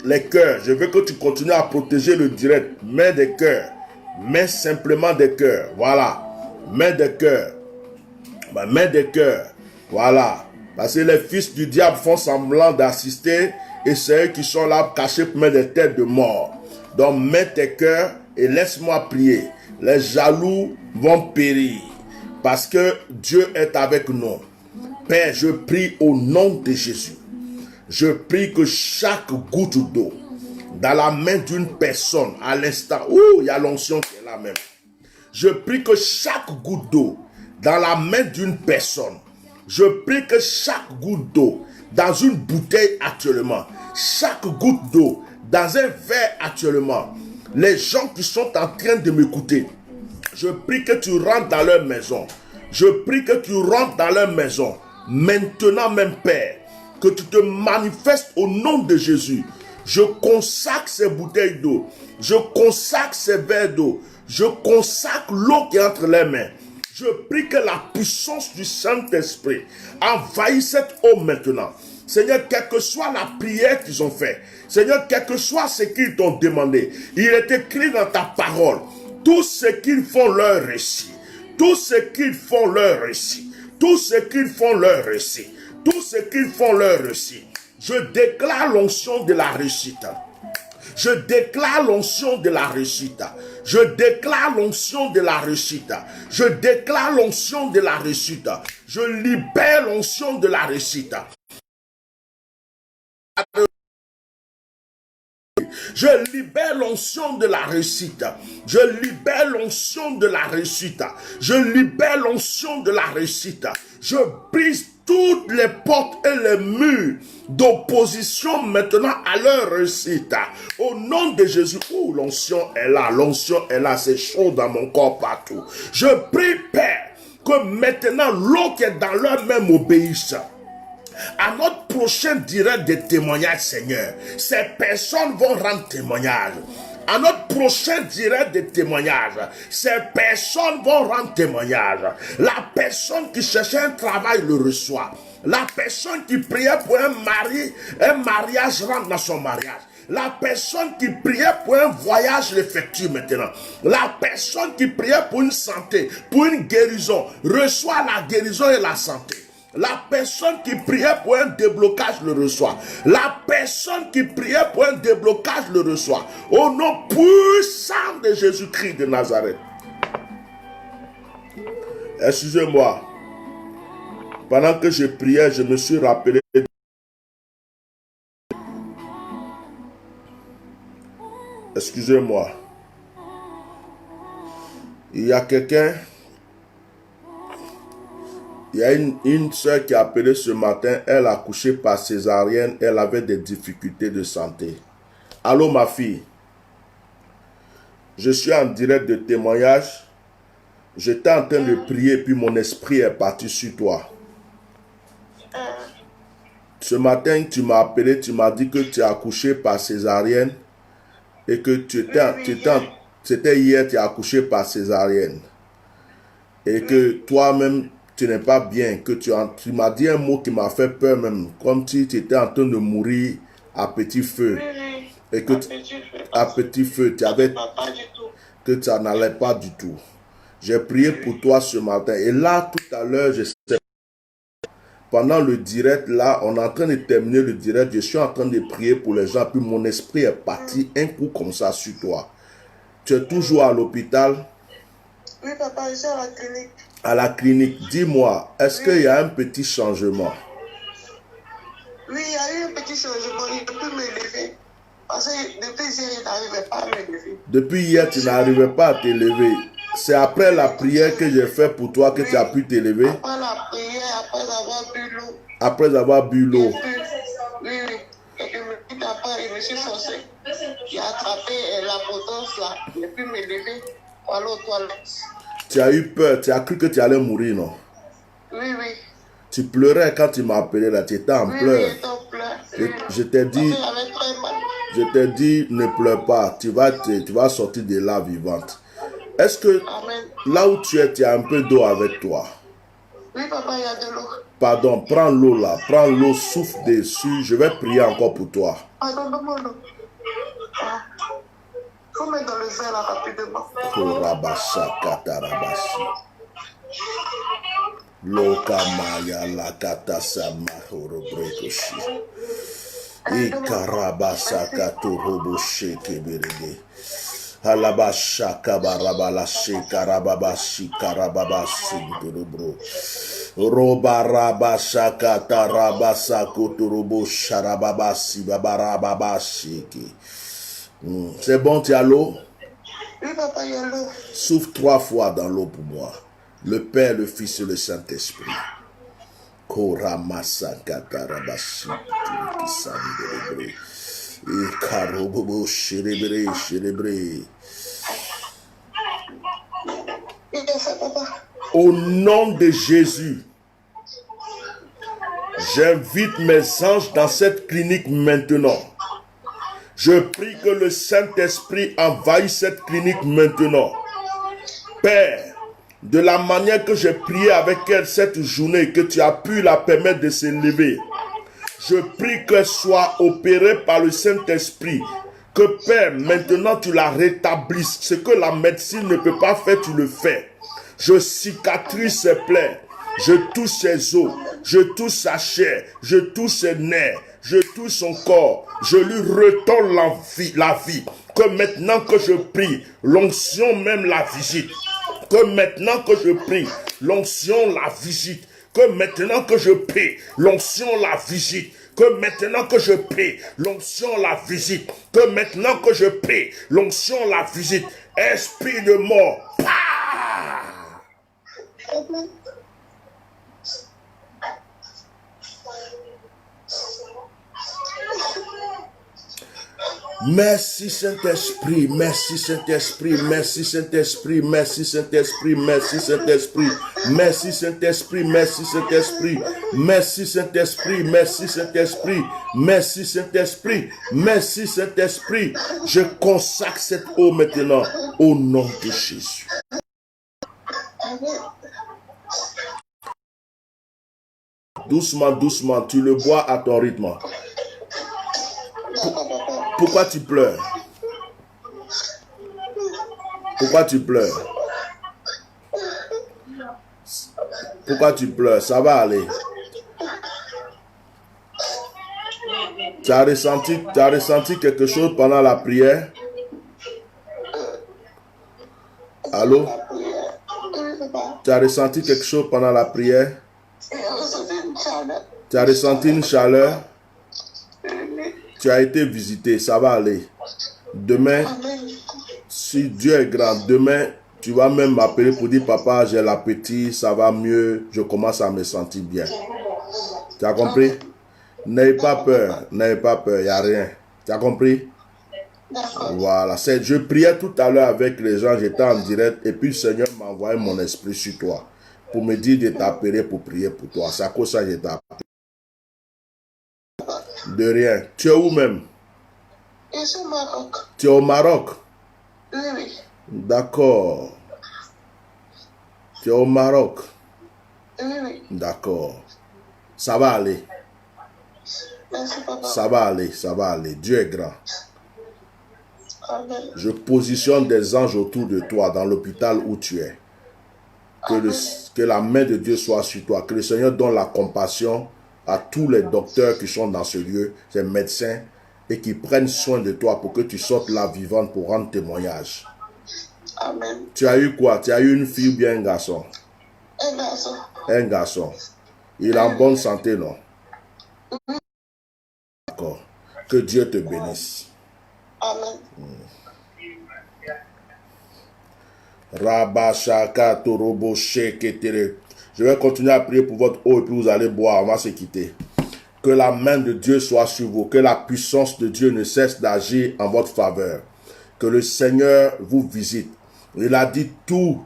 les cœurs. Je veux que tu continues à protéger le direct. Mets des cœurs. Mets simplement des cœurs. Voilà. Mets des cœurs. Mets des cœurs. Voilà. Parce que les fils du diable font semblant d'assister et c'est eux qui sont là cachés pour mettre des têtes de mort. Donc mets tes cœurs et laisse-moi prier. Les jaloux vont périr parce que Dieu est avec nous. Père, je prie au nom de Jésus. Je prie que chaque goutte d'eau dans la main d'une personne à l'instant où il y a l'onction qui est là même. Je prie que chaque goutte d'eau dans la main d'une personne. Je prie que chaque goutte d'eau dans une bouteille actuellement, chaque goutte d'eau dans un verre actuellement, les gens qui sont en train de m'écouter, je prie que tu rentres dans leur maison. Je prie que tu rentres dans leur maison. Maintenant même, Père, que tu te manifestes au nom de Jésus. Je consacre ces bouteilles d'eau. Je consacre ces verres d'eau. Je consacre l'eau qui est entre les mains. Je prie que la puissance du Saint-Esprit envahisse cette eau maintenant. Seigneur, quelle que soit la prière qu'ils ont faite, Seigneur, quel que soit ce qu'ils t'ont demandé, il est écrit dans ta parole, tout ce qu'ils font leur récit, tout ce qu'ils font leur récit, tout ce qu'ils font leur récit, tout ce qu'ils font leur récit. Je déclare l'onction de la réussite. Je déclare l'onction de la réussite. Je déclare l'onction de la réussite. Je déclare l'onction de la réussite. Je libère l'onction de la réussite. Je libère l'onction de la réussite. Je libère l'onction de la réussite. Je libère l'onction de la réussite. Je brise toutes les portes et les murs d'opposition maintenant à leur réussite. Au nom de Jésus, où l'onction est là, c'est chaud dans mon corps partout. Je prie, Père, que maintenant l'eau qui est dans leur main m'obéisse. À notre prochain direct de témoignage, Seigneur, ces personnes vont rendre témoignage. À notre prochain direct de témoignage, ces personnes vont rendre témoignage. La personne qui cherchait un travail le reçoit. La personne qui priait pour un mariage rentre dans son mariage. La personne qui priait pour un voyage l'effectue maintenant. La personne qui priait pour une santé, pour une guérison, reçoit la guérison et la santé. La personne qui priait pour un déblocage le reçoit. La personne qui priait pour un déblocage le reçoit. Au nom puissant de Jésus-Christ de Nazareth. Excusez-moi. Pendant que je priais, je me suis rappelé. Excusez-moi. Il y a quelqu'un. Il y a une soeur qui a appelé ce matin, elle a accouché par césarienne, elle avait des difficultés de santé. Allô ma fille, je suis en direct de témoignage, j'étais en train de prier puis mon esprit est parti sur toi. Ce matin tu m'as appelé, tu m'as dit que tu as accouché par césarienne et que c'était hier tu as accouché par césarienne et que toi-même tu n'es pas bien, que tu m'as dit un mot qui m'a fait peur même, comme si tu étais en train de mourir à petit feu. Et que à petit feu, tu avais que ça n'allait pas du tout. J'ai prié pour toi ce matin. Et là, tout à l'heure, je sais, pendant le direct, là, on est en train de terminer le direct, je suis en train de prier pour les gens, puis mon esprit est parti un coup comme ça sur toi. Tu es toujours à l'hôpital? Oui, papa, je suis à la clinique. À la clinique, dis-moi, est-ce qu'il y a un petit changement? Oui, il y a eu un petit changement. Je ne peux plus me lever. Parce que depuis hier, je n'arrivais pas à me lever. Depuis hier, tu n'arrivais pas à te lever. C'est après la prière que j'ai fait pour toi que tu as pu te lever? Après la prière, après avoir bu l'eau. Après avoir bu l'eau. Oui. Et puis après, je me suis forcé. J'ai attrapé la potence là. Je n'ai pu me lever pour aller aux toilettes. Tu as eu peur, tu as cru que tu allais mourir, non? Oui. Tu pleurais quand tu m'as appelé là, tu étais en pleurs. Oui, j'étais en pleurs. Je t'ai dit, j'avais très mal. ne pleure pas, tu vas sortir de là vivante. Est-ce que Amen. là où tu es, tu as un peu d'eau avec toi? Oui, papa, il y a de l'eau. Pardon, prends l'eau là. Prends l'eau, souffle dessus. Je vais prier encore pour toi. Attends, donne-moi l'eau. Ah. Faut mettre dans le verre là rapidement. Korabashakatarabasi. Lokamaya lakatasama horobrekoshi. Ikarabasakaturoboshekebirege. Halabashaka barabalashe karababashi karababasi durubro. Robarabashaka tarabasakuturubo sharababasi babarababashiki. C'est bon, tu as l'eau? Oui, papa, il y a l'eau. Souffle 3 fois dans l'eau pour moi. Le Père, le Fils et le Saint-Esprit. Koramasakatarabashi kisamidebre. Ikarobobo sherebre sherebre. Il est fait, papa. Au nom de Jésus, j'invite mes anges dans cette clinique maintenant. Je prie que le Saint-Esprit envahisse cette clinique maintenant. Père, de la manière que j'ai prié avec elle cette journée, que tu as pu la permettre de s'élever, je prie qu'elle soit opérée par le Saint-Esprit. Que Père, maintenant tu la rétablisses. Ce que la médecine ne peut pas faire, tu le fais. Je cicatrise ses plaies. Je touche ses os. Je touche sa chair. Je touche ses nerfs. Je touche son corps. Je lui retourne la vie. Que maintenant que je prie, l'onction même la visite. Que maintenant que je prie, l'onction la visite. Que maintenant que je prie, l'onction la visite. Que maintenant que je prie, l'onction la visite. Que maintenant que je prie, l'onction la visite. Esprit de mort. Pah! Merci Saint-Esprit, merci Saint-Esprit, merci Saint-Esprit, merci Saint-Esprit, merci Saint-Esprit, merci Saint-Esprit, merci Saint-Esprit, merci Saint-Esprit, merci Saint-Esprit, merci Saint-Esprit, merci Saint-Esprit. Je consacre cette eau maintenant au nom de Jésus. Doucement, doucement, tu le bois à ton rythme. Pourquoi tu pleures? Pourquoi tu pleures? Pourquoi tu pleures? Ça va aller. Tu as ressenti quelque chose pendant la prière? Allô? Tu as ressenti quelque chose pendant la prière? Tu as ressenti une chaleur? Tu as été visité, ça va aller. Demain, si Dieu est grand, demain, tu vas même m'appeler pour dire, papa, j'ai l'appétit, ça va mieux, je commence à me sentir bien. Tu as compris? N'ayez pas peur, il n'y a rien. Tu as compris? Voilà, je priais tout à l'heure avec les gens, j'étais en direct, et puis le Seigneur m'a envoyé mon esprit sur toi, pour me dire de t'appeler pour prier pour toi. C'est à cause de ça que je t'ai appelé. De rien. Tu es où même? Je suis au Maroc. Tu es au Maroc? Oui, oui. D'accord. Tu es au Maroc? Oui, oui. D'accord. Ça va aller. Merci, papa. Ça va aller, ça va aller. Dieu est grand. Amen. Je positionne des anges autour de toi dans l'hôpital où tu es. Que la main de Dieu soit sur toi. Que le Seigneur donne la compassion à tous les docteurs qui sont dans ce lieu, ces médecins, et qui prennent soin de toi pour que tu sortes là vivante pour rendre témoignage. Amen. Tu as eu quoi? Tu as eu une fille ou bien un garçon? Un garçon. Un garçon. Il est en bonne santé, non? D'accord. Que Dieu te bénisse. Amen. Rabashaka Torobo Sheketere. Je vais continuer à prier pour votre eau et puis vous allez boire, on va se quitter. Que la main de Dieu soit sur vous, que la puissance de Dieu ne cesse d'agir en votre faveur. Que le Seigneur vous visite. Il a dit tout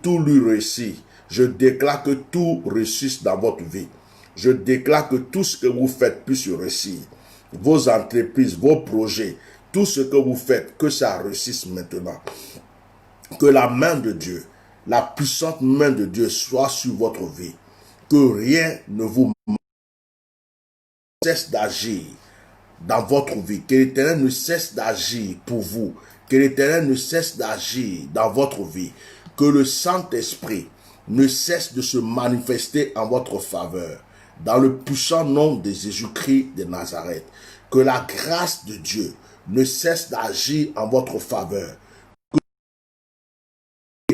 lui réussit. Je déclare que tout réussisse dans votre vie. Je déclare que tout ce que vous faites puisse réussir. Vos entreprises, vos projets, tout ce que vous faites, que ça réussisse maintenant. Que la main de Dieu, la puissante main de Dieu soit sur votre vie. Que rien ne vous cesse d'agir dans votre vie. Que l'Éternel ne cesse d'agir pour vous. Que l'Éternel ne cesse d'agir dans votre vie. Que le Saint-Esprit ne cesse de se manifester en votre faveur. Dans le puissant nom de Jésus-Christ de Nazareth. Que la grâce de Dieu ne cesse d'agir en votre faveur.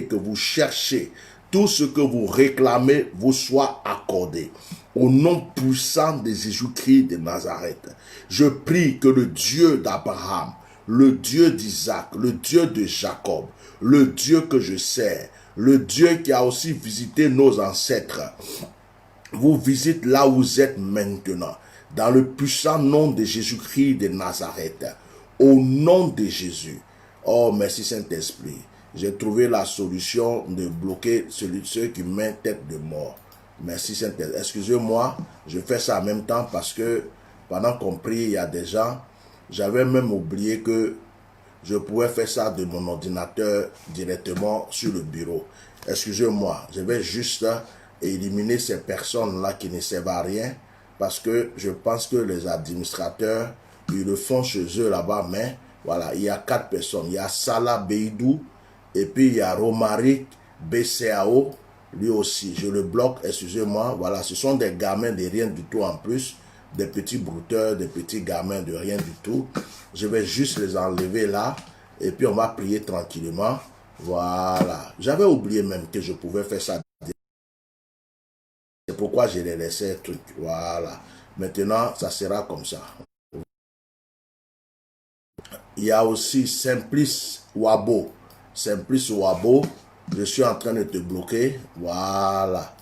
Que vous cherchez, tout ce que vous réclamez vous soit accordé. Au nom puissant de Jésus-Christ de Nazareth, je prie que le Dieu d'Abraham, le Dieu d'Isaac, le Dieu de Jacob, le Dieu que je sers, le Dieu qui a aussi visité nos ancêtres, vous visite là où vous êtes maintenant, dans le puissant nom de Jésus-Christ de Nazareth, au nom de Jésus. Oh, merci Saint-Esprit. J'ai trouvé la solution de bloquer ceux qui mettent tête de mort. Merci Saint-Esprit. Excusez-moi, je fais ça en même temps parce que pendant qu'on prie, il y a des gens, j'avais même oublié que je pouvais faire ça de mon ordinateur directement sur le bureau. Excusez-moi, je vais juste éliminer ces personnes-là qui ne servent à rien parce que je pense que les administrateurs, ils le font chez eux là-bas, mais voilà, il y a 4 personnes. Il y a Salah Beidou, et puis il y a Romaric BCAO, lui aussi. Je le bloque, excusez-moi. Voilà, ce sont des gamins de rien du tout en plus. Des petits brouteurs, des petits gamins de rien du tout. Je vais juste les enlever là. Et puis on va prier tranquillement. Voilà. J'avais oublié même que je pouvais faire ça. C'est pourquoi je les laissais truc. Voilà. Maintenant, ça sera comme ça. Il y a aussi Simplice Wabo. Simplice Wabo, je suis en train de te bloquer. Voilà.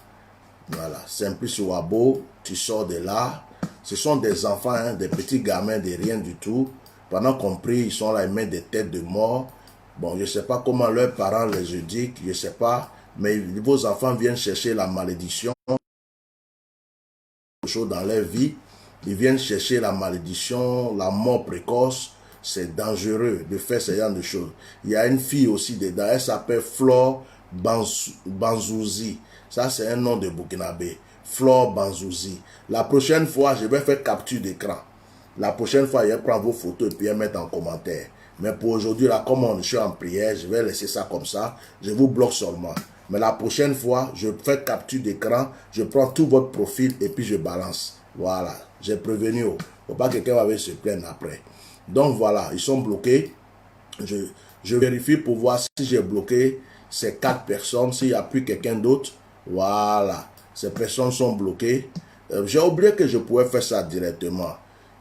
Voilà. Simplice Wabo, tu sors de là. Ce sont des enfants, hein, des petits gamins de rien du tout. Pendant qu'on prie, ils sont là, ils mettent des têtes de mort. Bon, je ne sais pas comment leurs parents les éduquent, je ne sais pas. Mais vos enfants viennent chercher la malédiction dans leur vie. Ils viennent chercher la malédiction, la mort précoce. C'est dangereux de faire ce genre de choses. Il y a une fille aussi dedans, elle s'appelle Flore Banzouzi. Ça, c'est un nom de Burkinabé. Flore Banzouzi. La prochaine fois, je vais faire capture d'écran. La prochaine fois, je vais prendre vos photos et puis les mettre en commentaire. Mais pour aujourd'hui, là, comme on est en prière, je vais laisser ça comme ça. Je vous bloque seulement. Mais la prochaine fois, je fais capture d'écran, je prends tout votre profil et puis je balance. Voilà. J'ai prévenu. Il ne faut pas que quelqu'un va se plaindre après. Donc voilà, ils sont bloqués. Je vérifie pour voir si j'ai bloqué ces 4 personnes, s'il n'y a plus quelqu'un d'autre. Voilà, ces personnes sont bloquées. J'ai oublié que je pouvais faire ça directement.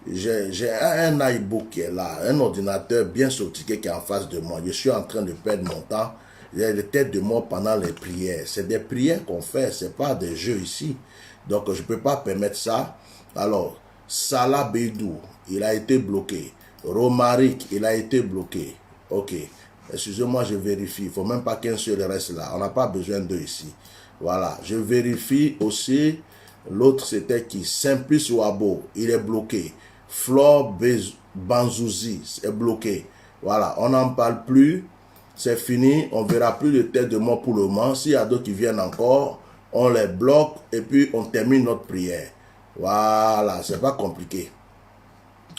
J'ai un iBook qui est là, un ordinateur bien sophistiqué qui est en face de moi. Je suis en train de perdre mon temps. Il y a des têtes de mort pendant les prières. C'est des prières qu'on fait, ce n'est pas des jeux ici. Donc je ne peux pas permettre ça. Alors, Salah Beidou, il a été bloqué. Romaric, il a été bloqué. Ok. Excusez-moi, je vérifie. Il ne faut même pas qu'un seul reste là. On n'a pas besoin d'eux ici. Voilà. Je vérifie aussi. L'autre, c'était qui? Simplice Wabo, il est bloqué. Flore Banzouzi est bloqué. Voilà. On n'en parle plus. C'est fini. On ne verra plus de tête de mort pour le moment. S'il y a d'autres qui viennent encore, on les bloque et puis on termine notre prière. Voilà. C'est pas compliqué.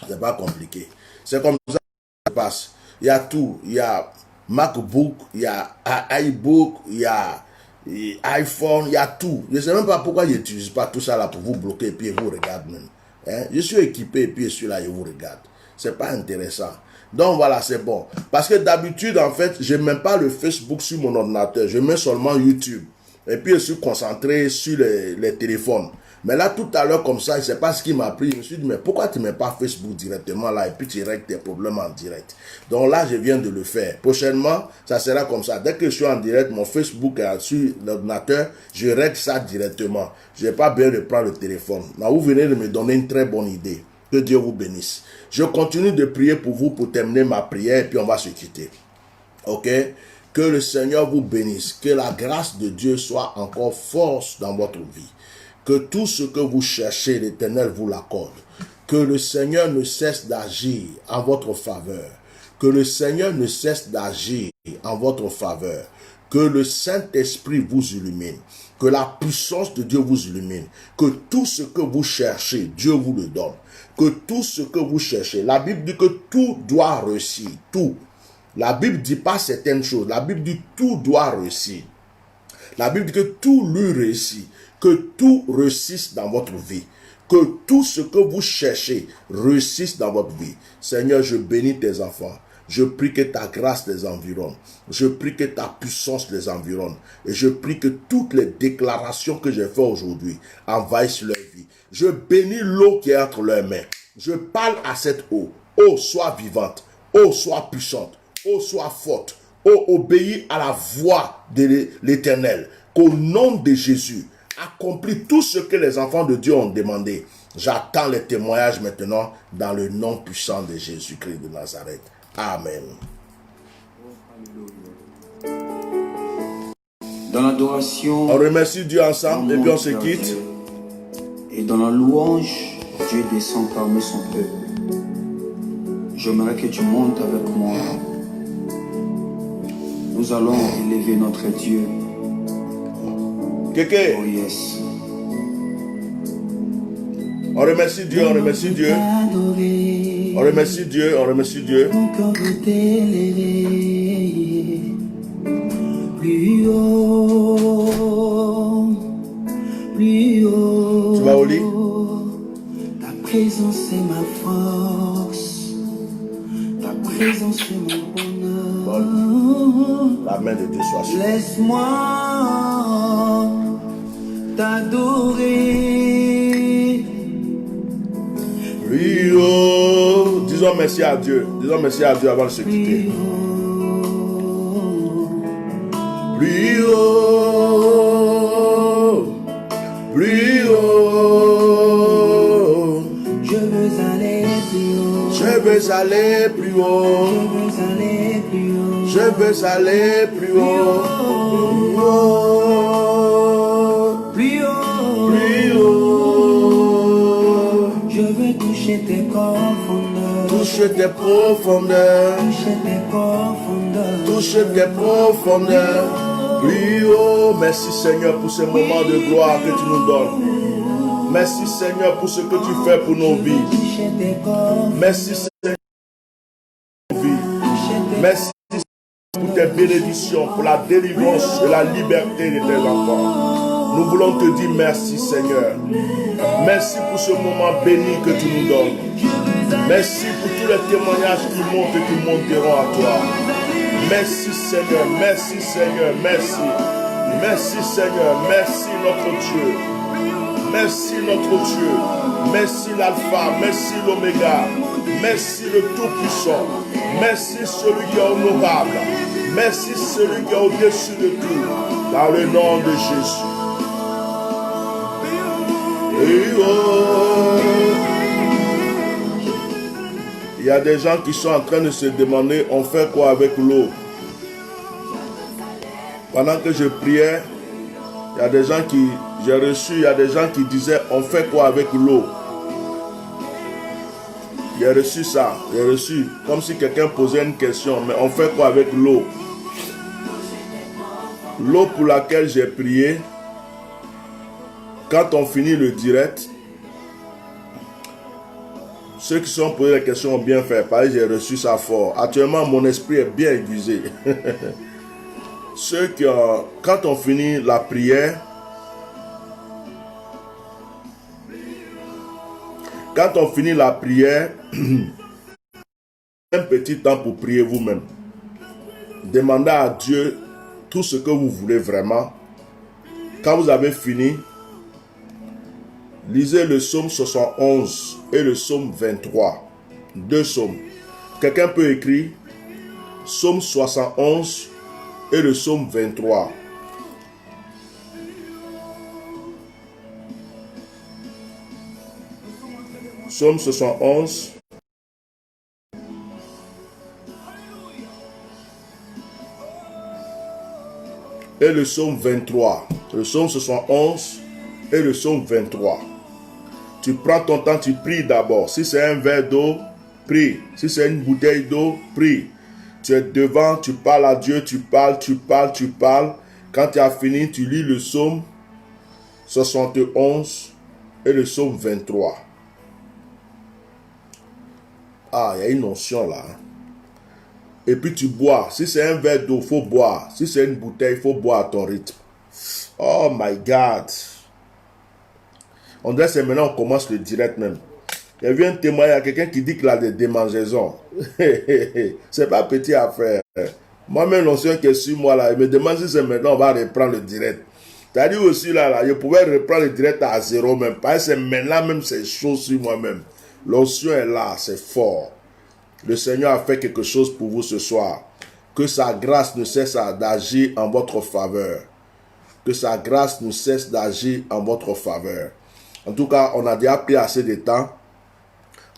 C'est pas compliqué. C'est comme ça que ça passe. Il y a tout. Il y a MacBook, il y a iBook, il y a iPhone, il y a tout. Je ne sais même pas pourquoi je n'utilise pas tout ça là pour vous bloquer et puis je vous regarde même. Hein? Je suis équipé et puis je suis là et je vous regarde. C'est pas intéressant. Donc voilà, c'est bon. Parce que d'habitude, en fait, je ne mets pas le Facebook sur mon ordinateur. Je mets seulement YouTube. Et puis je suis concentré sur les téléphones. Mais là, tout à l'heure, comme ça, je ne sais pas ce qui m'a pris. Je me suis dit, mais pourquoi tu ne mets pas Facebook directement là et puis tu règles tes problèmes en direct? Donc là, je viens de le faire. Prochainement, ça sera comme ça. Dès que je suis en direct, mon Facebook est sur l'ordinateur, je règle ça directement. Je n'ai pas besoin de prendre le téléphone. Là, vous venez de me donner une très bonne idée. Que Dieu vous bénisse. Je continue de prier pour vous pour terminer ma prière et puis on va se quitter. Ok? Que le Seigneur vous bénisse. Que la grâce de Dieu soit encore force dans votre vie. Que tout ce que vous cherchez, l'Éternel vous l'accorde. Que le Seigneur ne cesse d'agir en votre faveur. Que le Seigneur ne cesse d'agir en votre faveur. Que le Saint-Esprit vous illumine. Que la puissance de Dieu vous illumine. Que tout ce que vous cherchez, Dieu vous le donne. Que tout ce que vous cherchez, la Bible dit que tout doit réussir. Tout. La Bible ne dit pas certaines choses. La Bible dit tout doit réussir. La Bible dit que tout lui réussit. Que tout réussisse dans votre vie. Que tout ce que vous cherchez réussisse dans votre vie. Seigneur, je bénis tes enfants. Je prie que ta grâce les environne. Je prie que ta puissance les environne. Et je prie que toutes les déclarations que j'ai faites aujourd'hui envahissent leur vie. Je bénis l'eau qui est entre leurs mains. Je parle à cette eau. Eau, sois vivante. Eau, sois puissante. Eau, sois forte. Eau, obéis à la voix de l'Éternel. Qu'au nom de Jésus, accomplis tout ce que les enfants de Dieu ont demandé. J'attends les témoignages maintenant dans le nom puissant de Jésus-Christ de Nazareth. Amen. Dans l'adoration, on remercie Dieu ensemble et puis on se quitte. Et dans la louange, Dieu descend parmi son peuple. J'aimerais que tu montes avec moi. Nous allons élever notre Dieu. Kéké. Oh yes. On remercie Dieu, on remercie Dieu. On remercie Dieu, on remercie Dieu. Plus haut, plus haut. Tu vas au lit? Ta présence est ma force. Ta présence est mon bonheur. Bon. La main de Dieu soit sur. Laisse-moi t'adorer. Plus haut. Disons merci à Dieu. Disons merci à Dieu avant de se quitter. Plus haut. Plus haut. Je veux aller plus haut. Je veux aller plus haut. Je veux aller plus haut. Je veux aller plus haut. Plus haut. Plus haut. Je veux toucher tes profondeurs. Toucher tes profondeurs. Toucher tes profondeurs. Toucher tes profondeurs. Plus haut. Merci Seigneur pour ce moment de gloire que tu nous donnes. Merci Seigneur pour ce que tu fais pour nos vies. Merci Seigneur pour nos vies. Merci pour tes bénédictions, pour la délivrance et la liberté de tes enfants. Nous voulons te dire merci Seigneur. Merci pour ce moment béni que tu nous donnes. Merci pour tous les témoignages qui montent et qui monteront à toi. Merci Seigneur, merci Seigneur, merci. Merci Seigneur, merci notre Dieu. Merci notre Dieu. Merci l'alpha, merci l'oméga. Merci le tout-puissant. Merci celui qui est honorable. Merci celui qui est au-dessus de tout. Dans le nom de Jésus. Il y a des gens qui sont en train de se demander, on fait quoi avec l'eau? Pendant que je priais, il y a des gens qui, j'ai reçu, il y a des gens qui disaient, on fait quoi avec l'eau? J'ai reçu ça, j'ai reçu, comme si quelqu'un posait une question, mais on fait quoi avec l'eau? L'eau pour laquelle j'ai prié, quand on finit le direct, ceux qui sont posés la question ont bien fait, parce que j'ai reçu ça fort. Actuellement, mon esprit est bien aiguisé. Ceux qui ont, quand on finit la prière, un petit temps pour prier vous-même. Demandez à Dieu tout ce que vous voulez vraiment. Quand vous avez fini, lisez le psaume 71 et le psaume 23. Deux psaumes. Quelqu'un peut écrire psaume 71 et le psaume 23. Psaume 71 et le psaume 23. Le psaume 71 et le psaume 23. Tu prends ton temps, tu pries d'abord. Si c'est un verre d'eau, prie. Si c'est une bouteille d'eau, prie. Tu es devant, tu parles à Dieu, tu parles. Quand tu as fini, tu lis le psaume 71 et le psaume 23. Ah, il y a une notion là. Et puis tu bois. Si c'est un verre d'eau, il faut boire. Si c'est une bouteille, il faut boire à ton rythme. Oh my God. On dirait que c'est maintenant qu'on commence le direct même. Il y a eu un témoignage à quelqu'un qui dit qu'il a des démangeaisons. C'est pas petit à faire. Moi-même, l'ancien qui est sur moi là, il me demande si c'est maintenant on va reprendre le direct. C'est-à-dire aussi là, je pouvais reprendre le direct à zéro même. Parce que c'est maintenant même, c'est chaud sur moi-même. L'onction est là, c'est fort. Le Seigneur a fait quelque chose pour vous ce soir. Que sa grâce ne cesse d'agir en votre faveur. Que sa grâce ne cesse d'agir en votre faveur. En tout cas, on a déjà pris assez de temps.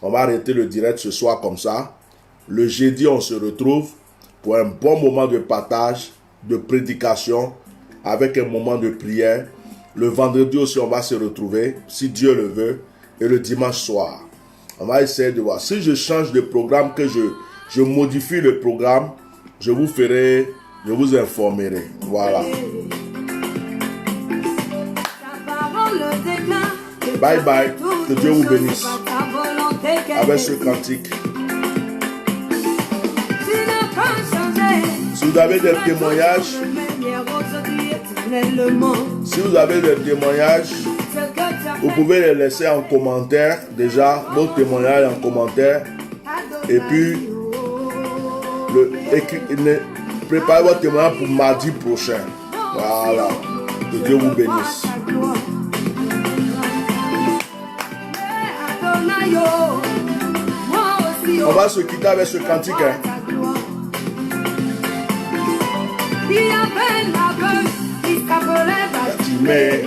On va arrêter le direct ce soir comme ça. Le jeudi, on se retrouve pour un bon moment de partage, de prédication, avec un moment de prière. Le vendredi aussi, on va se retrouver, si Dieu le veut, et le dimanche soir. On va essayer de voir. Si je change de programme, que je modifie le programme, je vous ferai, je vous informerai. Voilà. Bye bye. Que Dieu vous bénisse. Avec ce cantique. Si vous avez des témoignages, vous pouvez les laisser en commentaire, déjà, vos témoignages en commentaire. Et puis, préparez votre témoignage pour mardi prochain. Voilà. Que Dieu vous bénisse. On va se quitter avec ce cantique. Timée.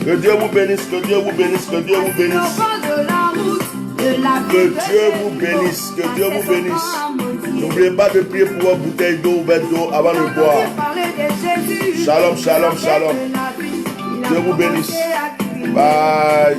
Que Dieu vous bénisse, que Dieu vous bénisse, que Dieu vous bénisse. Que Dieu vous bénisse, que Dieu vous bénisse. N'oubliez pas de prier pour une bouteille d'eau ou verre d'eau avant de boire. Shalom, shalom, shalom. Dieu vous bénisse. Bye.